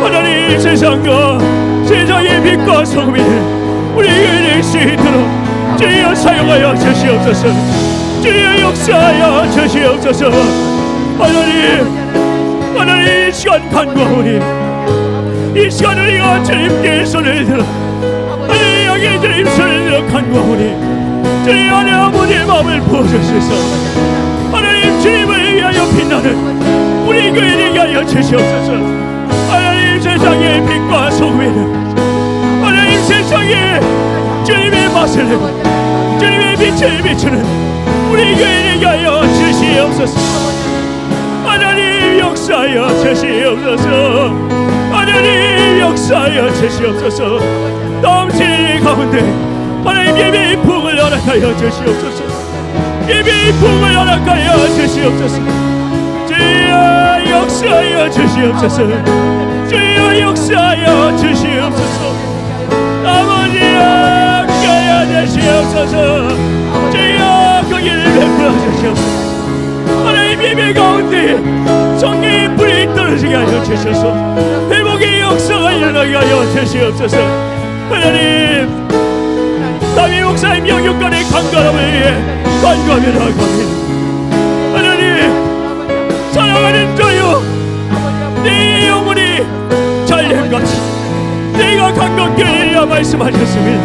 하나님 세상과 세상의 빛과 소금이 우리에게 될 수 있도록 주여 사용하여 주시옵소서. 주여 역사하여 주시옵소서. 하나님 이 시간 간구하오니 이 시간 우리가 주님께 손을 들어 하나님 여기 주님 손을 들어 간구하오니 주님 안에 아버지의 마음을 부어주셔서 하나님 주님을 위하여 빛나는 우리 교회를 위하여 주시옵소서. 하나님 세상의 빛과 소금이는 하나님 세상에 주님의 맛을 내고 주님의 빛을 비추는 우리 교회를 위하여 주시옵소서. 하나님 역사하여 주시옵소서. 하나님 역사하여 주시옵소서. 다음 진리 가운데 하나님 예배의 풍을 허락하여 주시옵소서. 예배의 풍을 허락하여 주시옵소서. 주여 역사하여 주시옵소서. 주여 역사하여 주시옵소서. 아버지여 깨어 주시옵소서. 주여 거기를 베풀어 주시옵소서. 하나님 예배 가운데 성령의 불이 떨어지게 하여 주셔서 회복의 역사가 일어나게 하여 주시옵소서. 하나님 다윗 목사님 영육간의 강건함을 위해 간구하며 나아갑니다. 하나님 사랑하는 저요 내 영혼이 잘됨같이 내가 강건케 하리라 말씀하셨습니다.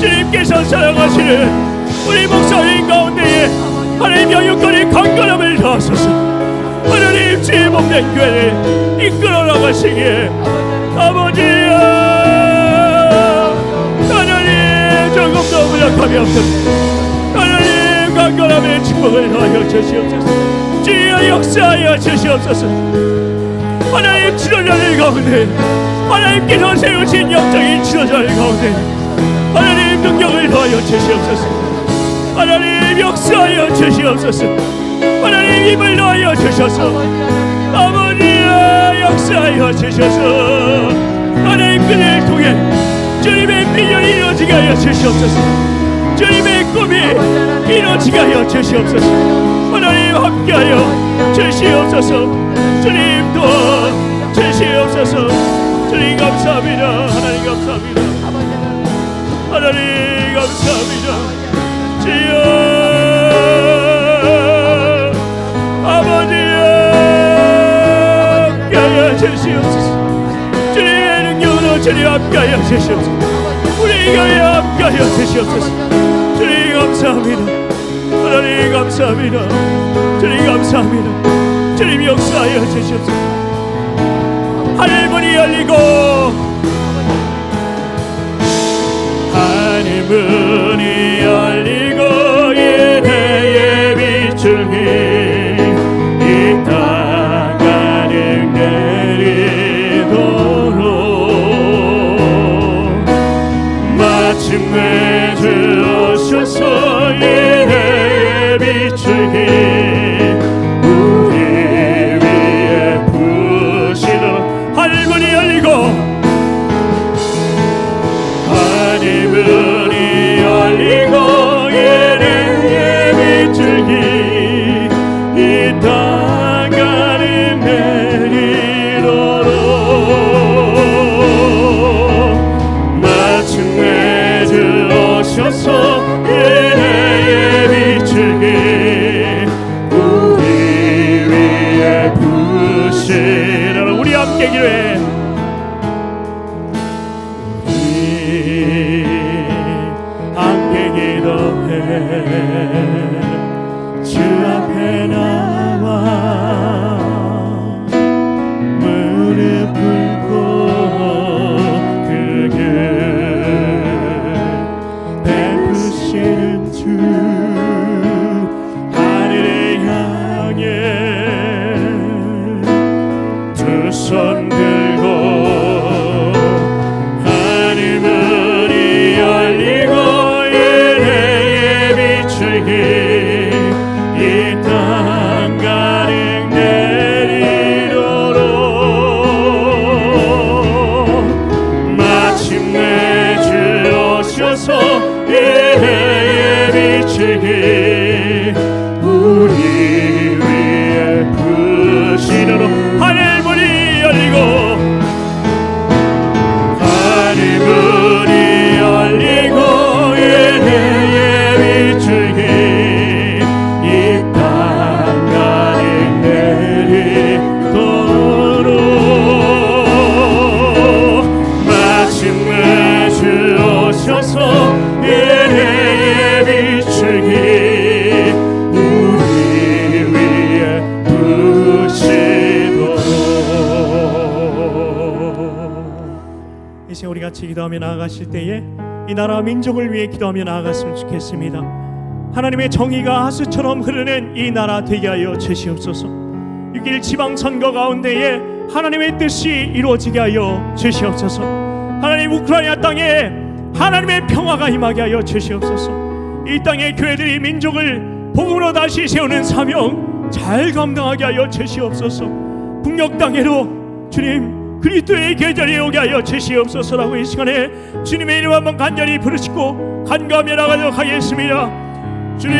주님께서 사랑하시는 우리 목사님 가운데에 하나님 영육간의 강건함을 다하소서. 하나님 주의 몸된 교회를 이끌어 나가시기에 아버지여 하나님 조금도 무력함이 없습니다. 하나님 강건함의 축복을 하여 주시옵소서. 주여 역사하여 주시옵소서. 하나님 치료자들 가운데 하나님께서 세우신 영적인 치료자들 가운데 하나님 능력을 하여 주시옵소서. 하나님 역사하여 주시옵소서. 하나님 힘을 넣어 주셔서 아버지여 역사하여 주셔서 하나님 그를 통해 주님의 비전이 이루어지게 하여 주시옵소서. 주님의 꿈이 이루어지게 하여 주시옵소서. 하나님 함께하여 주시옵소서. 주님 도와 주시옵소서. 주님 감사합니다. 하나님 감사합니다. 하나님 감사합니다. 주여 아버지여 함께하여 주시옵소서. 주님의 능력으로 주님 함께하여 주시옵소서. 우리 교회 함께하여 주시옵소서. 주님 감사합니다. 하나님 감사합니다. 주님 감사합니다. 주님 역사하여 주시옵소서. 하늘문이 열리고 하늘문이 열리고 예배의 비추기 이 땅 가득 내리도록 마침내 주 오셔서 예배의 비추기 우리 위에 부으시도록 하늘문이 열리고 하늘문이 열리고 예배의 비추기 이 땅 가득 내리도록 마침내 주 오셔서 예배의 비추기 우리 위에 부으시도록 우리 함께 기도해. 두 손 들고 하늘문이 열리고 은혜의 빛을 이 땅 가득 내리도록 마침내 주 오셔서 은혜의 빛을 우리 위에 부으시도록 하늘문이 열리고 은혜의 빛을 이 땅 가득 내리도록 마침내 주 오셔서 은혜의 빛을 우리 위에 부으시도록. 이제 우리 같이 기도하며 나아가실 때에 이 나라 민족을 위해 기도하며 나아갔으면 좋겠습니다. 하나님의 정의가 하수처럼 흐르는 이 나라 되게 하여 주시옵소서. 6일 지방선거 가운데에 하나님의 뜻이 이루어지게 하여 주시옵소서. 하나님 우크라이나 땅에 하나님의 평화가 임하게 하여 주시옵소서. 이 땅의 교회들이 민족을 복음으로 다시 세우는 사명 잘 감당하게 하여 주시옵소서. 북녘 땅에로 주님 그리스도의 계절이 오게 하여 주시옵소서라고 이 시간에 주님의 이름 한번 간절히 부르시고 간구하며 나가도록 하겠습니다. 주님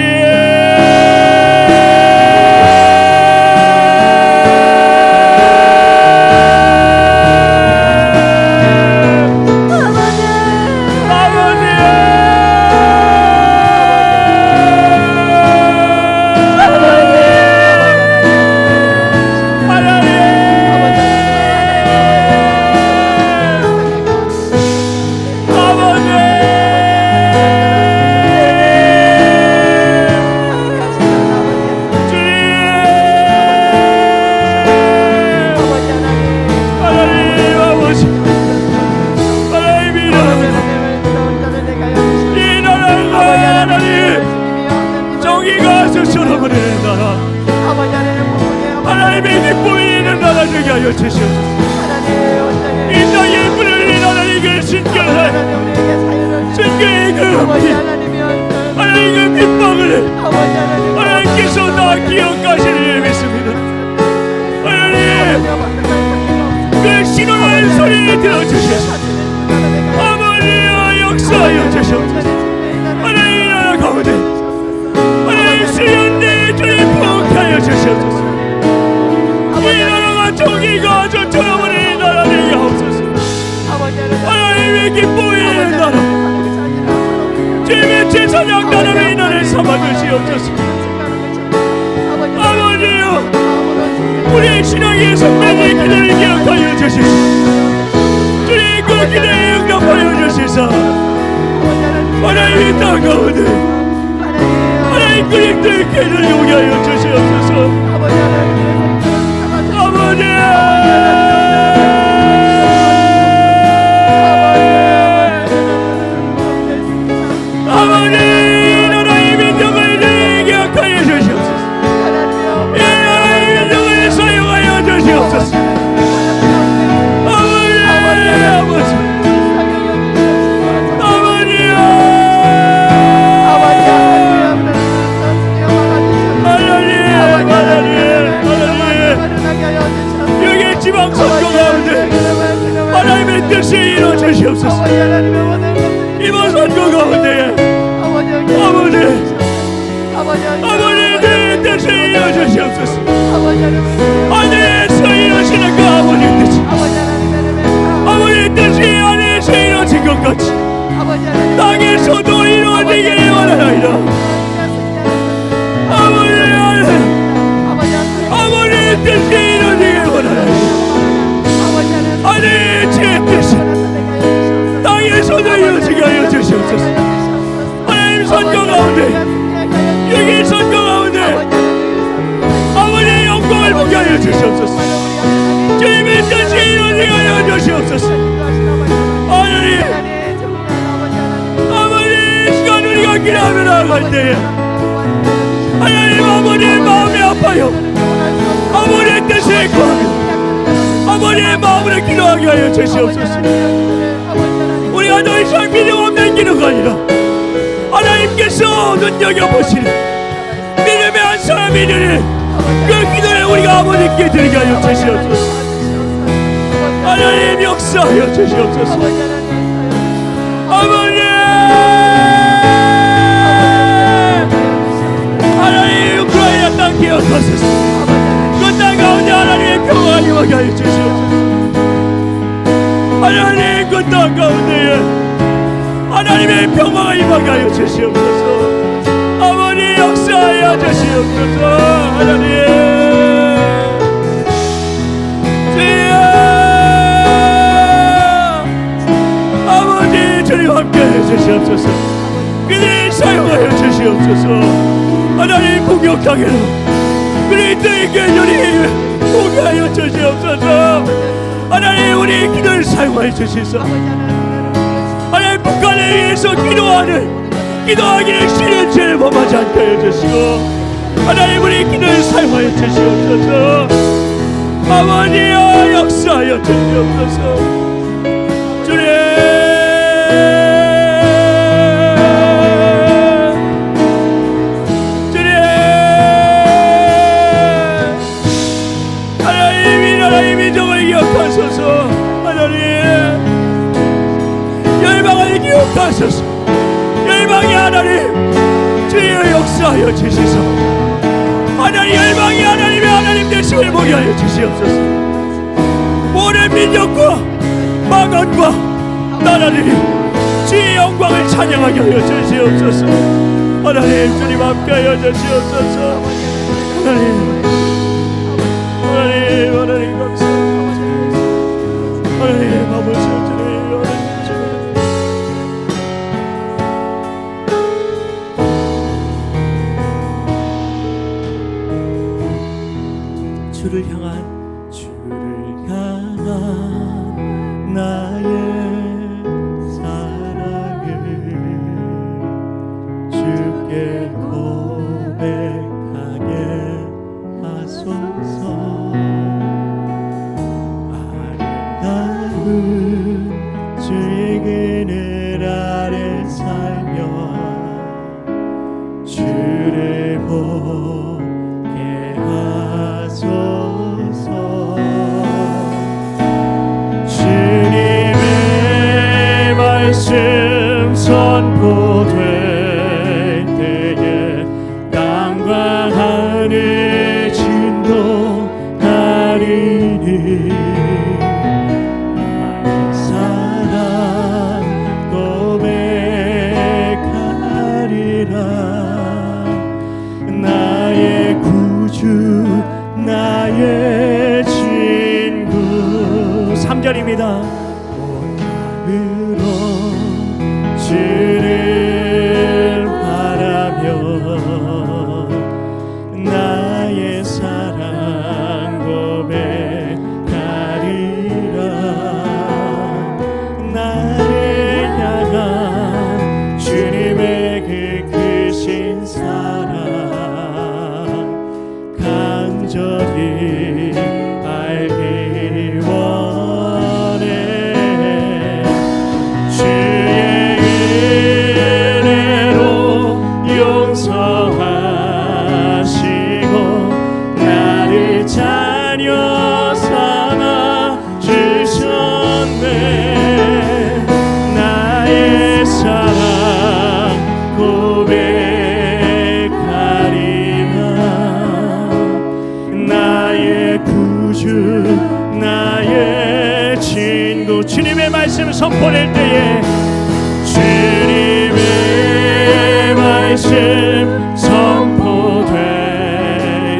하나님의 기쁨이 있는 나라 되게 하여 주시옵소서. 이 땅에 불을 하나님의 신결한 신결의 그 하나님의 그 빗방을 하나님께서 다 기억하시는 줄 믿습니다. 하나님 그 신원한 소리를 들어주셔서 아버지여 역사하여 주시옵소서. 하나님 나라 가운데 하나님 수련대에 주님 부흥하여 주시옵소서. 이 나라가 정의가 저처럼 우리 나라 되게 하옵소서. 하나님의 기쁨이 있는 나라 주님의 제사장 나라의 나라를 삼아주시옵소서. 아버지여 우리의 신앙의 선배의 기도를 기억하여 주시옵소서. 주님 그 기도에 응답하여 주시사 하나님의 땅 가운데 하나님 그리스도의 계절이 오게 하여 주시옵소서. 아버지 나라의 민족을 기억하여 주시옵소서. 이 나라의 민족을 사용하여 주시옵소서. 여기 지방선거 가운데 하나님의 뜻이 이루어주시옵소서. 이번 선거 가운데 아버지의 뜻이 이루어주시옵소서. 하늘에서 이루어지는 그 아버지의 뜻이 아버지의 뜻이 하늘에서 이루어진 것 같이 땅에서도 이루어지기를 원하나이다. 아버지의 뜻이 이루어지기를 원하나이다. 하늘의 제 뜻이 땅에서도 이루어지게 하여 주시옵소서. 하나님 선거 가운데 여기 선거 가운데 아버지의 영광을 보게 하여 주시옵소서. 주님의 뜻이 이루어지게 하여 주시옵소서. 하나님 아버지 시간 우리가 기도하며 나아갈 때에 하나님 아버지의 마음이 아파요. 아버지의 뜻에 구하며 우리의 마음으로 기도하게 하여 주시옵소서. 우리가 더 이상 믿음 없는 기도가 아니라 하나님께서 눈여겨보시는 믿음의 한 사람이 되는 그 기도를 우리가 아버지께 드리게 하여 주시옵소서. 하나님 역사하여 주시옵소서. 아버지, 하나님 우크라이나 땅 기억하소서. 그 땅 가운데 하나님의 평화가 임하게 하여 주시옵소서. 하나님 그 땅 가운데에 하나님의 평화가 임하게 하여 주시옵소서. 아버지 역사하여 주시옵소서. 하나님 주님 함께해 주시옵소서. 그들이 사용하여 주시옵소서. 하나님 공격하게로 그리스도에게 주님 공격하여 주시옵소서. 하나님 우리 기도를 사용하여 주시옵소서. 하나님 북한에 의해서 기도하기를 싫은 죄를 범하지 않게 하여 주시고 하나님 우리 기도를 사용하여 주시옵소서. 아버지여 역사하여 주시옵소서. 주님 기억하소서. 열방의 하나님 주여 역사하여 주시소. 하나님 열방의 하나님 되심을 보게 하여 주시옵소서. 모든 민족과 망언과 나라들이 주의 영광을 찬양하게 하여 주시옵소서. 하나님 주님 함께 하여 주시옵소서. 하나님 감사합니다. 하나님 아버지 주님 주를 향한 나의 사랑을 주께 고백하게 하소서. 아름다운 주의 그늘 아래 살며 주를 보게 하소서. 주님의 말씀 선포될 때에 땅과 하늘 진동하리니 사랑 고백하리라. 나의 구주 나의 친구. 3절입니다. 오늘로 주를 바라며 나의 사랑 고백하리라. 나를 향한 주님의 그 크신 사랑 간절히 알기 원해. 주의 은혜로 용서하시고 나를 자녀 삼아 주셨네. 나의 사랑 고백하리라. 나의 구주 나의 친구. 주님의 말씀 선포될 때에 주님의 말씀 선포될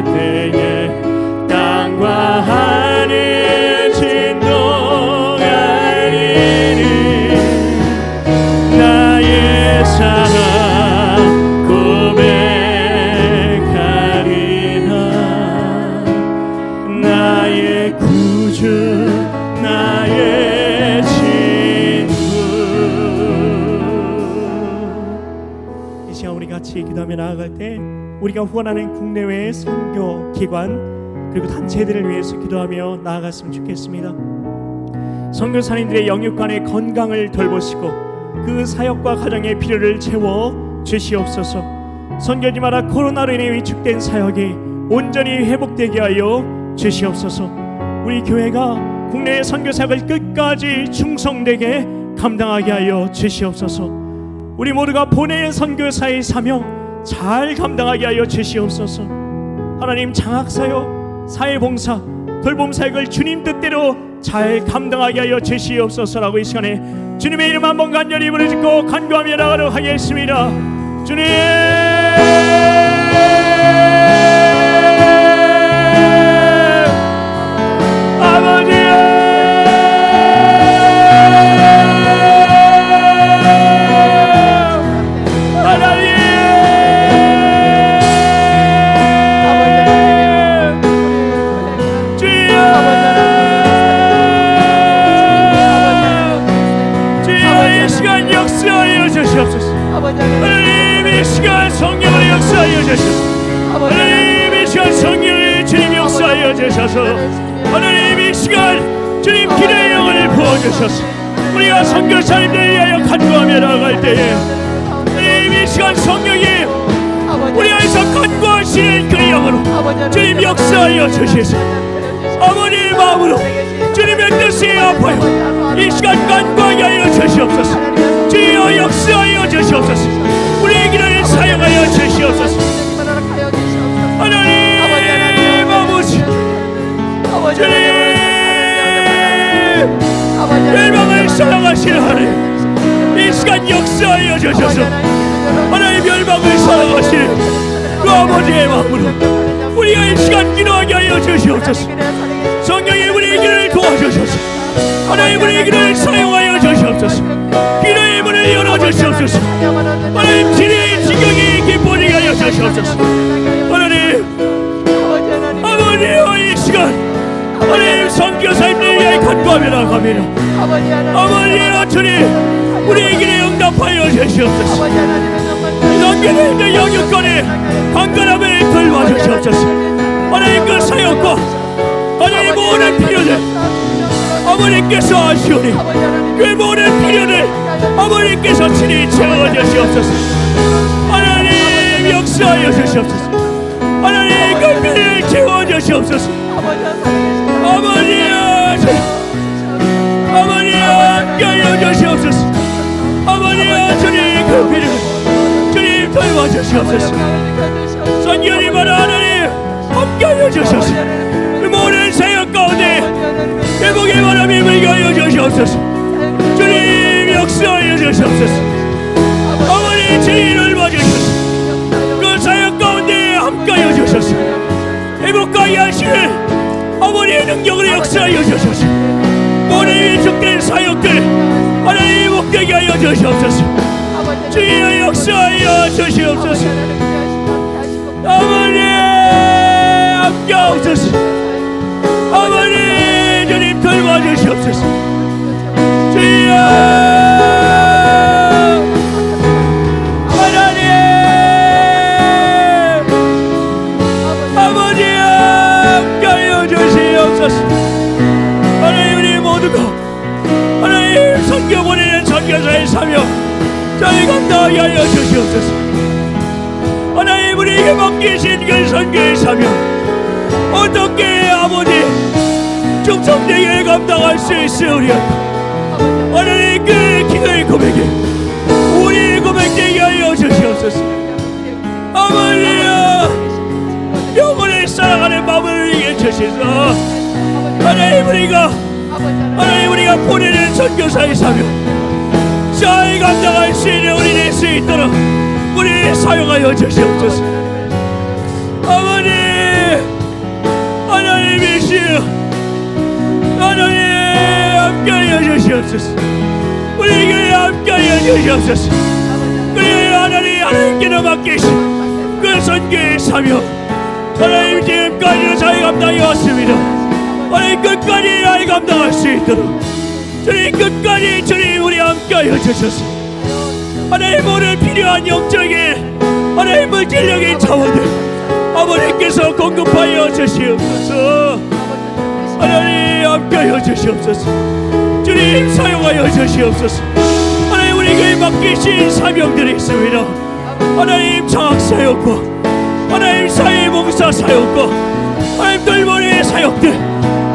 때에 땅과 하늘 진동하리니 나의 사랑 고백하리라. 나의 구주 나의 친구. 이 시간 우리 같이 기도하며 나아갈 때 우리가 후원하는 국내외 선교 기관 그리고 단체들을 위해서 기도하며 나아갔으면 좋겠습니다. 선교사님들의 영육간의 건강을 돌보시고 그 사역과 가정의 필요를 채워 주시옵소서. 선교지 마라 코로나로 인해 위축된 사역이 온전히 회복되게 하여 주시옵소서. 우리 교회가 국내의 선교사역을 끝까지 충성되게 감당하게 하여 주시옵소서. 우리 모두가 보내는 선교사의 사명 잘 감당하게 하여 주시옵소서. 하나님, 장학사역, 사회봉사, 돌봄사역을 주님 뜻대로 잘 감당하게 하여 주시옵소서라고 이 시간에 주님의 이름 한번 간절히 부르짖고 간구하며 나가도록 하겠습니다. 주님, 아버지여, 하나님 이 시간 성령을 역사하여 주셔서 하나님 이 시간 성령의 주님 역사하여 주셔서 하나님 이 시간 주님 기도의 영을 부어주셔서 우리가 선교사님들을 위하여 간구하며 나아갈 때에 하나님 이 시간 성령이 우리 안에서 간구하시는 그 영으로 주님 역사하여 주셔서 아버지의 마음으로 주님의 뜻이 아파요 이 시간 간구하게 하여 주시옵소서. 주여 역사하여 주시옵소서. 우리의 기도를 사용하여 주시옵소서. 하나님 아버지, 주님 멸망을 사랑하시는 하나님, 이 시간 역사하여 주셔서 하나님 멸망을 사랑하시는 그 아버지의 마음으로 우리가 이 시간 기도하게 하여 주시옵소서. 성령이 우리의 기도를 도와주셔서 하나님 우리의 기도를 사용하여 주시옵소서. 기도의 문을 열어주시옵소서. 하나님 진리의 지경이 깊어지게 하여 주시옵소서. 하나님 아버지여 이 시간 하나님 선교사님들을 위하여 간구하며 나갑니다. 아버지여 주님 우리의 기도에 응답하여 주시옵소서. 선교사님들 영육간에 강건함을 돌봐주시옵소서. 하나님 그 사역과 하나님 모든 필요들 아버님께서 아시오니 그 모든 필요를 아버님께서 친히 채워주시옵소서. 하나님 역사하여 주시옵소서. 하나님 그 필요를 채워주시옵소서. 아버지여 함께하여 주시옵소서. 아버지여 주님 그 필요를 주님 돌봐주시옵소서. 선교님만 하나님 함께하여 주시옵소서. 모든 사역 가운데 회복의 바람이 불게 하여 주시옵소서. 주님 역사하여 주시옵소서. 아버지 진리를 봐주셔서 그 사역 가운데 함께하여 주셔서 회복하게 하시는 아버지의 능력으로 역사하여 주셔서 모든 위축된 사역들 하나님 회복되게 하여 주시옵소서. 주여 역사하여 주시옵소서. 아버지 함께하옵소서. 아버지 주님 돌봐주시옵소서. 주여 하나님 아버지 함께하여 주시옵소서. 하나님 우리 모두가 하나님 선교 보내는 선교사의 사명 저희 감당하게 하여 주시옵소서. 하나님 우리에게 맡기신 그 선교의 사명 어떻게 아버지 충성되게 감당할 수 있으리까. 하나님 그 기도의 고백에 우리의 고백되게 하여 주시옵소서. 아버지여 영혼을 사랑하는 마음을 이겨 주시소. 하나님 우리가 보내는 선교사의 사명 잘 감당할 수 있는 우리 될 수 있도록 우리를 사용하여 주시옵소서. 아버지 하나님이시여 하나님 함께하여 주시옵소서. 우리에게 함께하여 주시옵소서. 그리고 하나님께로 맡기신 그 선교의 사명 하나님 지금까지 잘 감당해 왔습니다. 하나님 끝까지 잘 감당할 수 있도록 주님 끝까지 주님 우리 함께하여 주셔서 하나님 모든 필요한 영적인 하나님 물질적인 자원들 아버지께서 공급하여 주시옵소서. 하나님 함께하여 주시옵소서. 주님 사용하여 주시옵소서. 하나님 우리 교회 맡기신 사명들이 있습니다. 하나님 장학사역과 하나님 사회봉사 사역과 하나님 돌보는 사역들,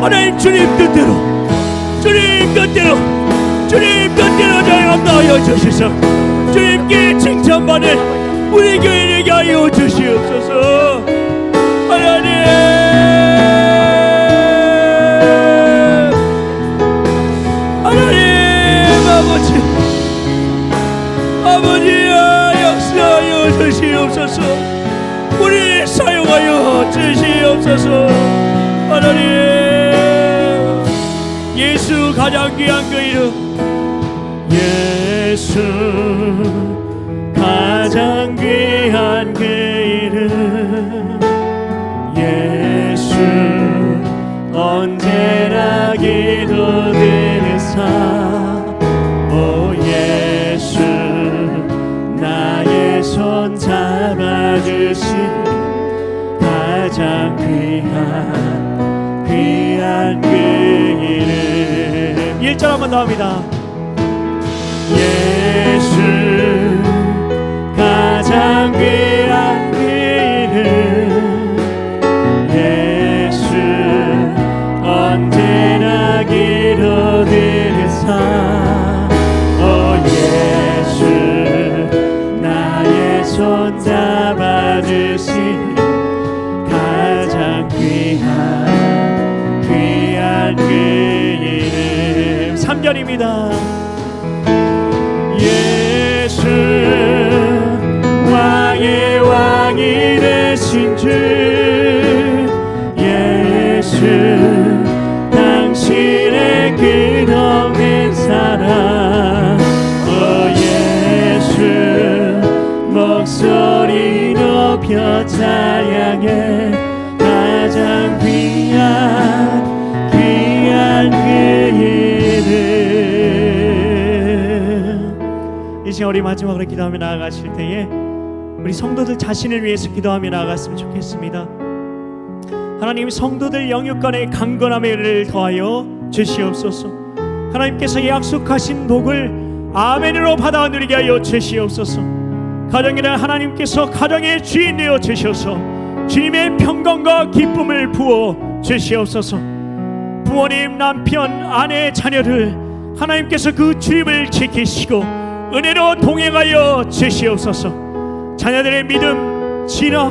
하나님 주님 뜻대로 자영하여 주시소. 주님께 칭찬받는 우리 교회 되게 하여 주시옵소서. 하나님 아버지야 역사하여 주시옵소서. 우리 사용하여 주시옵소서. 하나님 예수 가장 귀한 그 이름, 예수 가장 귀한 그 이름, 예수 언제나 기도드리사. 오 예수 나의 손 잡아주신 가장 귀한 그 이름. 1절 한번 더 합니다. 예수 가장 귀한 그 이름, 예수 언제나 기도드리사. 오 예수 나의 손 잡아주신 가장 귀한 그 이름. 3절입니다. 예수 왕의 왕이 되신 주, 예수 당신의 끝없는 사랑. 오 예수 목소리 높여 찬양해 가장 귀한 그 이름. 이 시간 우리 마지막으로 기도하며 나아가실 때에 우리 성도들 자신을 위해서 기도하며 나아갔으면 좋겠습니다. 하나님 성도들 영육간의 강건함을 더하여 주시옵소서. 하나님께서 약속하신 복을 아멘으로 받아 누리게 하여 주시옵소서. 가정에는 하나님께서 가정의 주인 되어 주셔서 주님의 평강과 기쁨을 부어 주시옵소서. 부모님, 남편, 아내, 자녀를 하나님께서 그 주임을 지키시고 은혜로 동행하여 주시옵소서. 자녀들의 믿음, 진화,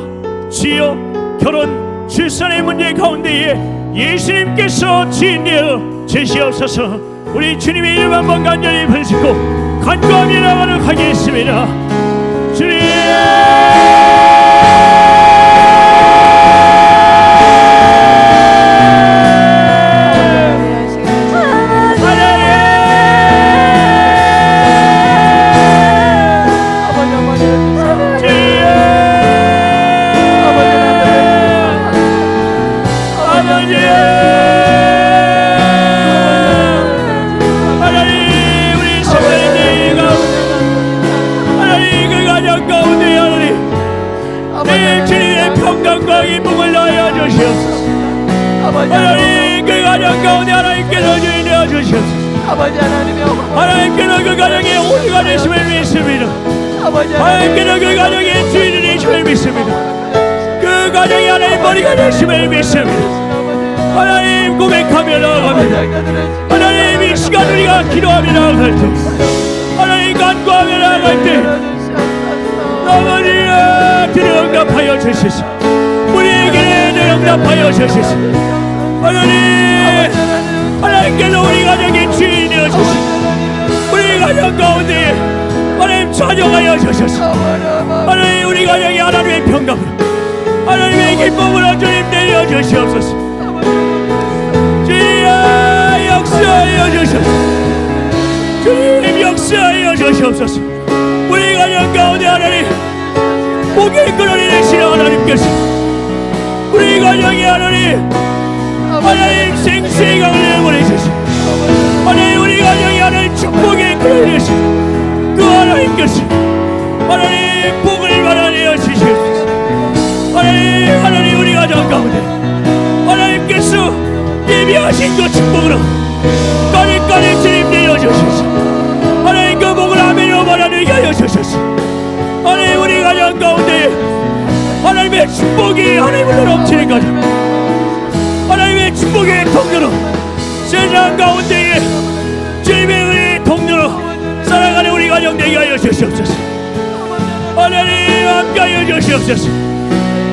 지어, 결혼, 출산의 문제 가운데에 예수님께서 주인되어 주시옵소서. 우리 주님의 이름 한번 간절히 부르시고 간구하며 나가도록 하겠습니다. 주님 하나님 그 가정 가운데 하나님께서 주인 되어 주시옵소서. 하나님께서 그 가정의 오리가 되심을 믿습니다. 하나님께서 그 가정의 주인이 되심을 믿습니다. 그 가정이 하나님 머리가 되심을 믿습니다. 하나님 고백하며 나아갑니다. 하나님 이 시간 우리가 기도하며 나아갈 때, 하나님 간구하며 나아갈 때 아버지여 응답하여 주시소. 우리에게 응답하여 주시소. 하나님께서 우리 가정의 주인이 되어 주시고 우리 가정 가운데 하나님 찬양하여 주셔서 하나님 우리 가정이 하나님의 평강으로 하나님의 기쁨으로 주님 내려 주시옵소서. 주여 역사하여 주셔서 주님 역사하여 주시옵소서. 우리 가정 가운데 하나님 복의 근원이 되시는 하나님께서 우리 가정이 하나님 생수의 강을 내보내주시고 하나님 우리 가정이 하나님 축복의 근원이 되시고 그 하나님께서 하나님 복을 받아내어 주시옵소서. 하나님 축복이 하나님으로 넘치는 가정, 하나님의 축복의 통로로 세상 가운데에 주님의 은혜의 통로로 살아가는 우리 가정 되게 하여 주시옵소서. 하나님 함께하여 주시옵소서.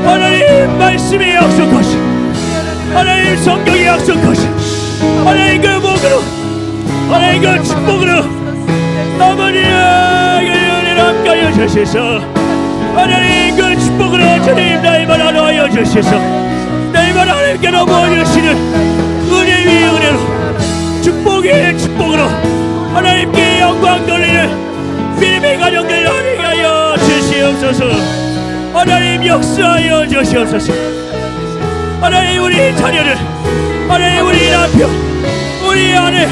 하나님 말씀이 약속하시, 하나님 성경이 약속하시, 하나님 그 복으로, 하나님 그 축복으로 아버지의 은혜를 함께하여 주시소. 하나님 그 축복으로 주님 나이만 하여 주시소. 나이만 하나님께로 모여주시는 은혜 위의 은혜로, 축복의 축복으로 하나님께 영광 돌리는 믿음의 가정들 하게 하여 주시옵소서. 하나님 역사하여 주시옵소서. 하나님 우리 자녀를, 하나님 우리 남편, 우리 아내,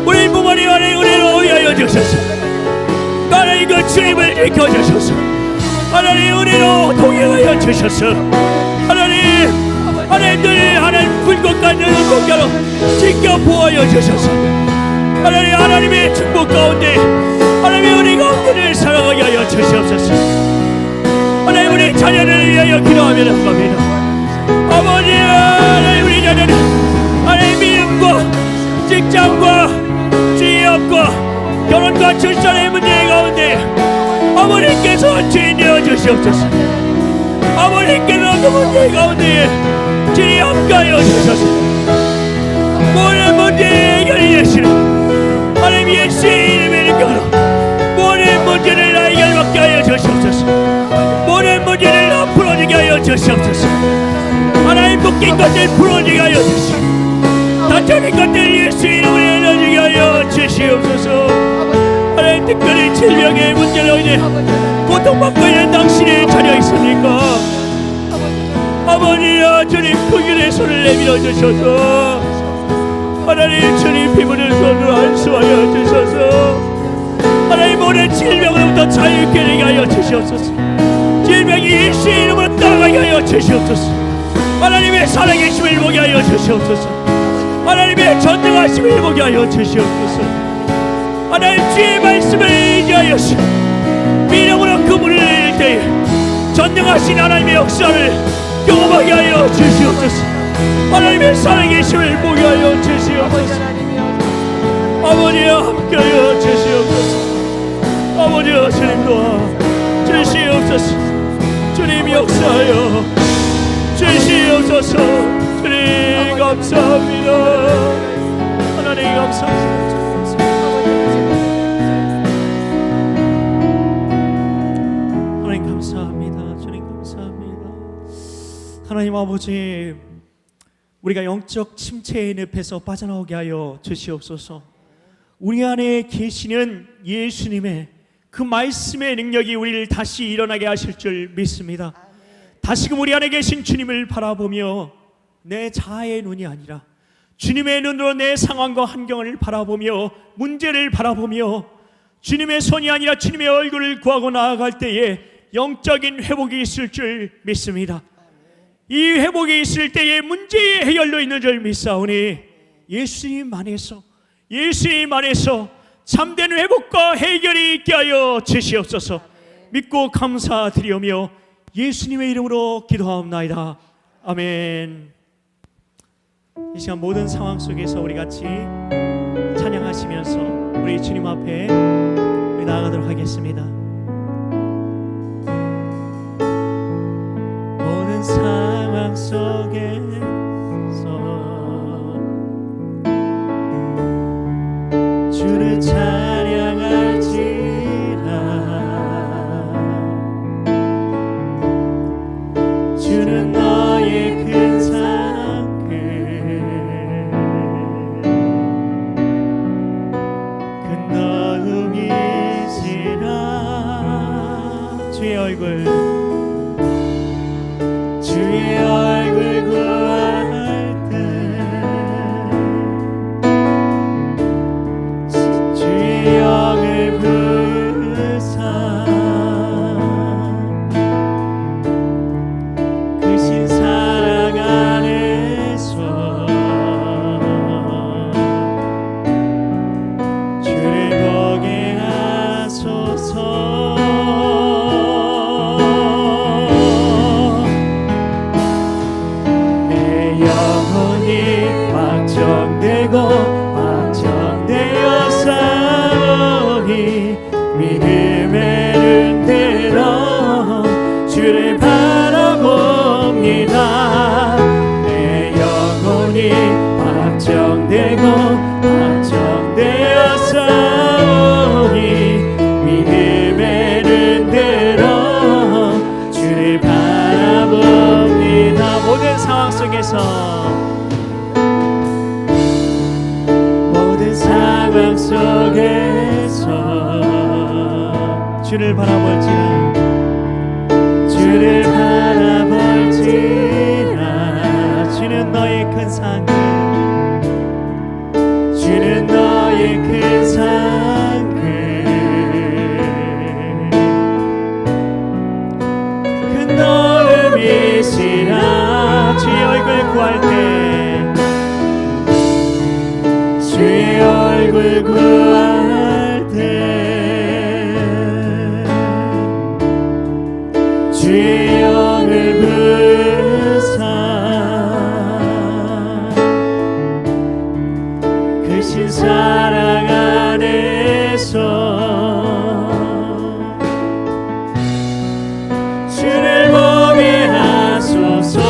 우리 부모님 안에 은혜로 위하여 주소서. 하나님 그 주님을 지켜주소서. 하나님 은혜로 동행하여 주소서. 하나님들이 하나님 불꽃 같은 공자로 지켜 보호하여 주소서. 하나님의 축복 가운데, 하나님의 은혜 가운데를 살아가게 하여 주시옵소서. 하나님 우리 자녀를 위하여 기도하며 합니다. 아버지, 하나님 우리 자녀는 하나님 믿음과 직장과 취업과 결혼과 출산의 문제 가운데 아버님께서 주인 되어 주시옵소서. 아버님께서 그 문제 가운데 주님 함께하여 주셔서 모든 문제의 해결이 되시는 하나님 예수의 이름의 능력으로 모든 문제를 해결받게 하여 주시옵소서. 모든 문제를 다 풀어지게 하여 주시옵소서. 하나님 묶인 것들 풀어지게 하여 주시옵소서. 다쳐진 것들 예수 이름으로 열어지게 하여 주시옵소서. 하나님 특별히 질병의 문제로 인해 고통받고 있는 당신의 자녀 있습니까? 아버지야 주님 그 길에 손을 내밀어 주셔서 하나님 주님 피부를 손으로 안수하여 주셔서 하나님 모든 질병으로부터 자유케 되게 하여 주시옵소서. 질병이 예수 이름으로 떠나게 하여 주시옵소서. 하나님의 살아계심을 보게 하여 주시옵소서. 하나님의 전능하심을 보게 하여 주시옵소서. 하나님 주의 말씀을 의지하여 믿음으로 그물을 내릴 때에 전능하신 하나님의 역사를 경험하게 하여 주시옵소서. 하나님의 살아계심을 보게 하여 주시옵소서. 아버지와 함께하여 주시옵소서. 아버지와 주님 도와 주시옵소서. 주님 역사하여 주시옵소서. 주님 감사합니다. 하나님 감사합니다. 하나님 감사합니다. 주님 감사합니다. 하나님 아버지, 우리가 영적 침체의 늪에서 빠져나오게 하여 주시옵소서. 우리 안에 계시는 예수님의 그 말씀의 능력이 우리를 다시 일어나게 하실 줄 믿습니다. 다시금 우리 안에 계신 주님을 바라보며 내 자아의 눈이 아니라 주님의 눈으로 내 상황과 환경을 바라보며 문제를 바라보며 주님의 손이 아니라 주님의 얼굴을 구하고 나아갈 때에 영적인 회복이 있을 줄 믿습니다. 이 회복이 있을 때에 문제의 해결도 있는 줄 믿사오니 예수님 안에서 참된 회복과 해결이 있게 하여 주시옵소서. 믿고 감사드리오며 예수님의 이름으로 기도하옵나이다. 아멘. 이 시간 모든 상황 속에서 우리 같이 찬양하시면서 우리 주님 앞에 나아가도록 하겠습니다. 모든 상황 속에서 주를 찬양할지라. 주는 너의 큰 상급 큰 너음이시라. 주의 얼굴 구할 때 주의 영을 부으사 크신 사랑 안에서 주를 보게 하소서. 속에서 주를 바라볼지라 주를 바라볼지라 주는 너의 큰 상급 주는 너의 큰 상급 큰 너음이시라 주의 얼굴 구할 때 주의 얼굴 구할 때 주의 영을 부사 크신 사랑 안에서 주를 보게 하소서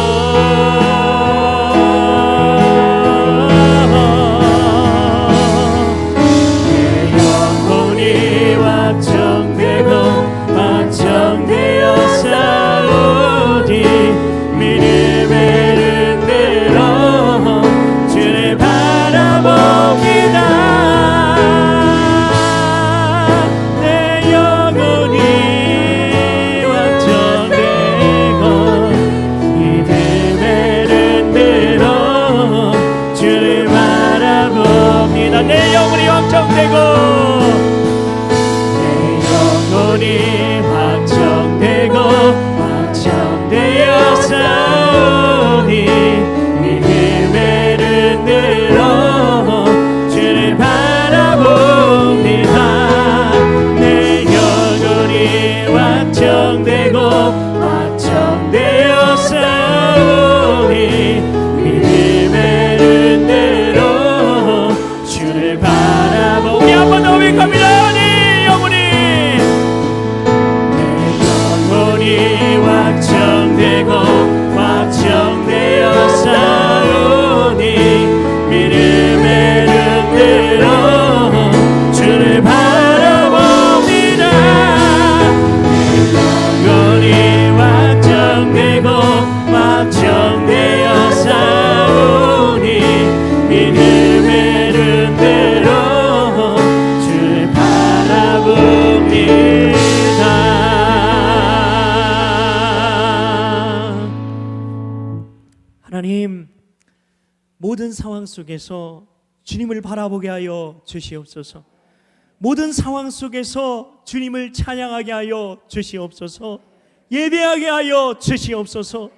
내 영혼이 확정되고 내 영혼이 확정되고 확정되어 싸우니 믿음의 눈으로 주를 바라봅니다 내 영혼이 확정되고 확정되어 싸우니 믿음의 눈으로 주를 바라보 우리 한번 더 고백합니다 내 영혼이 확정되고 확정되어 싸우니 믿음의 눈으로 주를 바라봅니다 영혼이 확정되고 확정되어 싸우니 믿음의 눈으로 주를 바라봅니다 하나님 모든 상황 속에서 주님을 바라보게 하여 주시옵소서 모든 상황 속에서 주님을 찬양하게 하여 주시옵소서 예배하게 하여 주시옵소서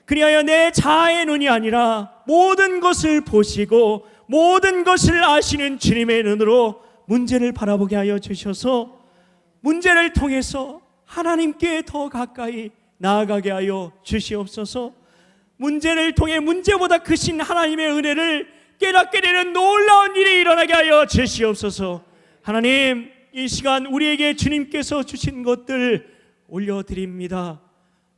그리하여 내 자아의 눈이 아니라 모든 것을 보시고 모든 것을 아시는 주님의 눈으로 문제를 바라보게 하여 주셔서 문제를 통해서 하나님께 더 가까이 나아가게 하여 주시옵소서 문제를 통해 문제보다 크신 하나님의 은혜를 깨닫게 되는 놀라운 일이 일어나게 하여 주시옵소서 하나님 이 시간 우리에게 주님께서 주신 것들 올려드립니다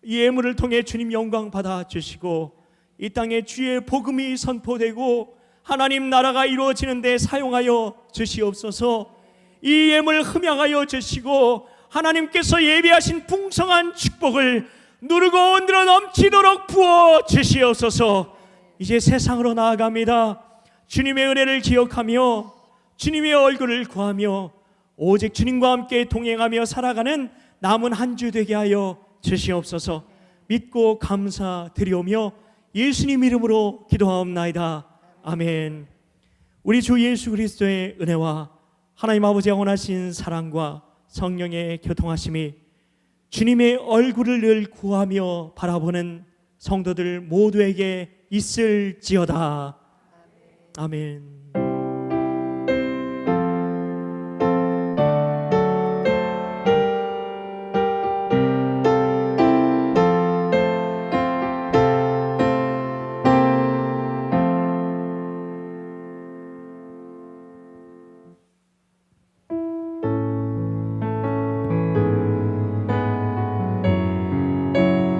이 예물을 통해 주님 영광 받아주시고 이 땅에 주의 복음이 선포되고 하나님 나라가 이루어지는 데 사용하여 주시옵소서 이 예물 흠양하여 주시고 하나님께서 예비하신 풍성한 축복을 누르고 온들어 넘치도록 부어 주시옵소서 이제 세상으로 나아갑니다 주님의 은혜를 기억하며 주님의 얼굴을 구하며 오직 주님과 함께 동행하며 살아가는 남은 한 주 되게 하여 주시옵소서 믿고 감사드리오며 예수님 이름으로 기도하옵나이다 아멘 우리 주 예수 그리스도의 은혜와 하나님 아버지의 원하신 사랑과 성령의 교통하심이 주님의 얼굴을 늘 구하며 바라보는 성도들 모두에게 있을지어다 아멘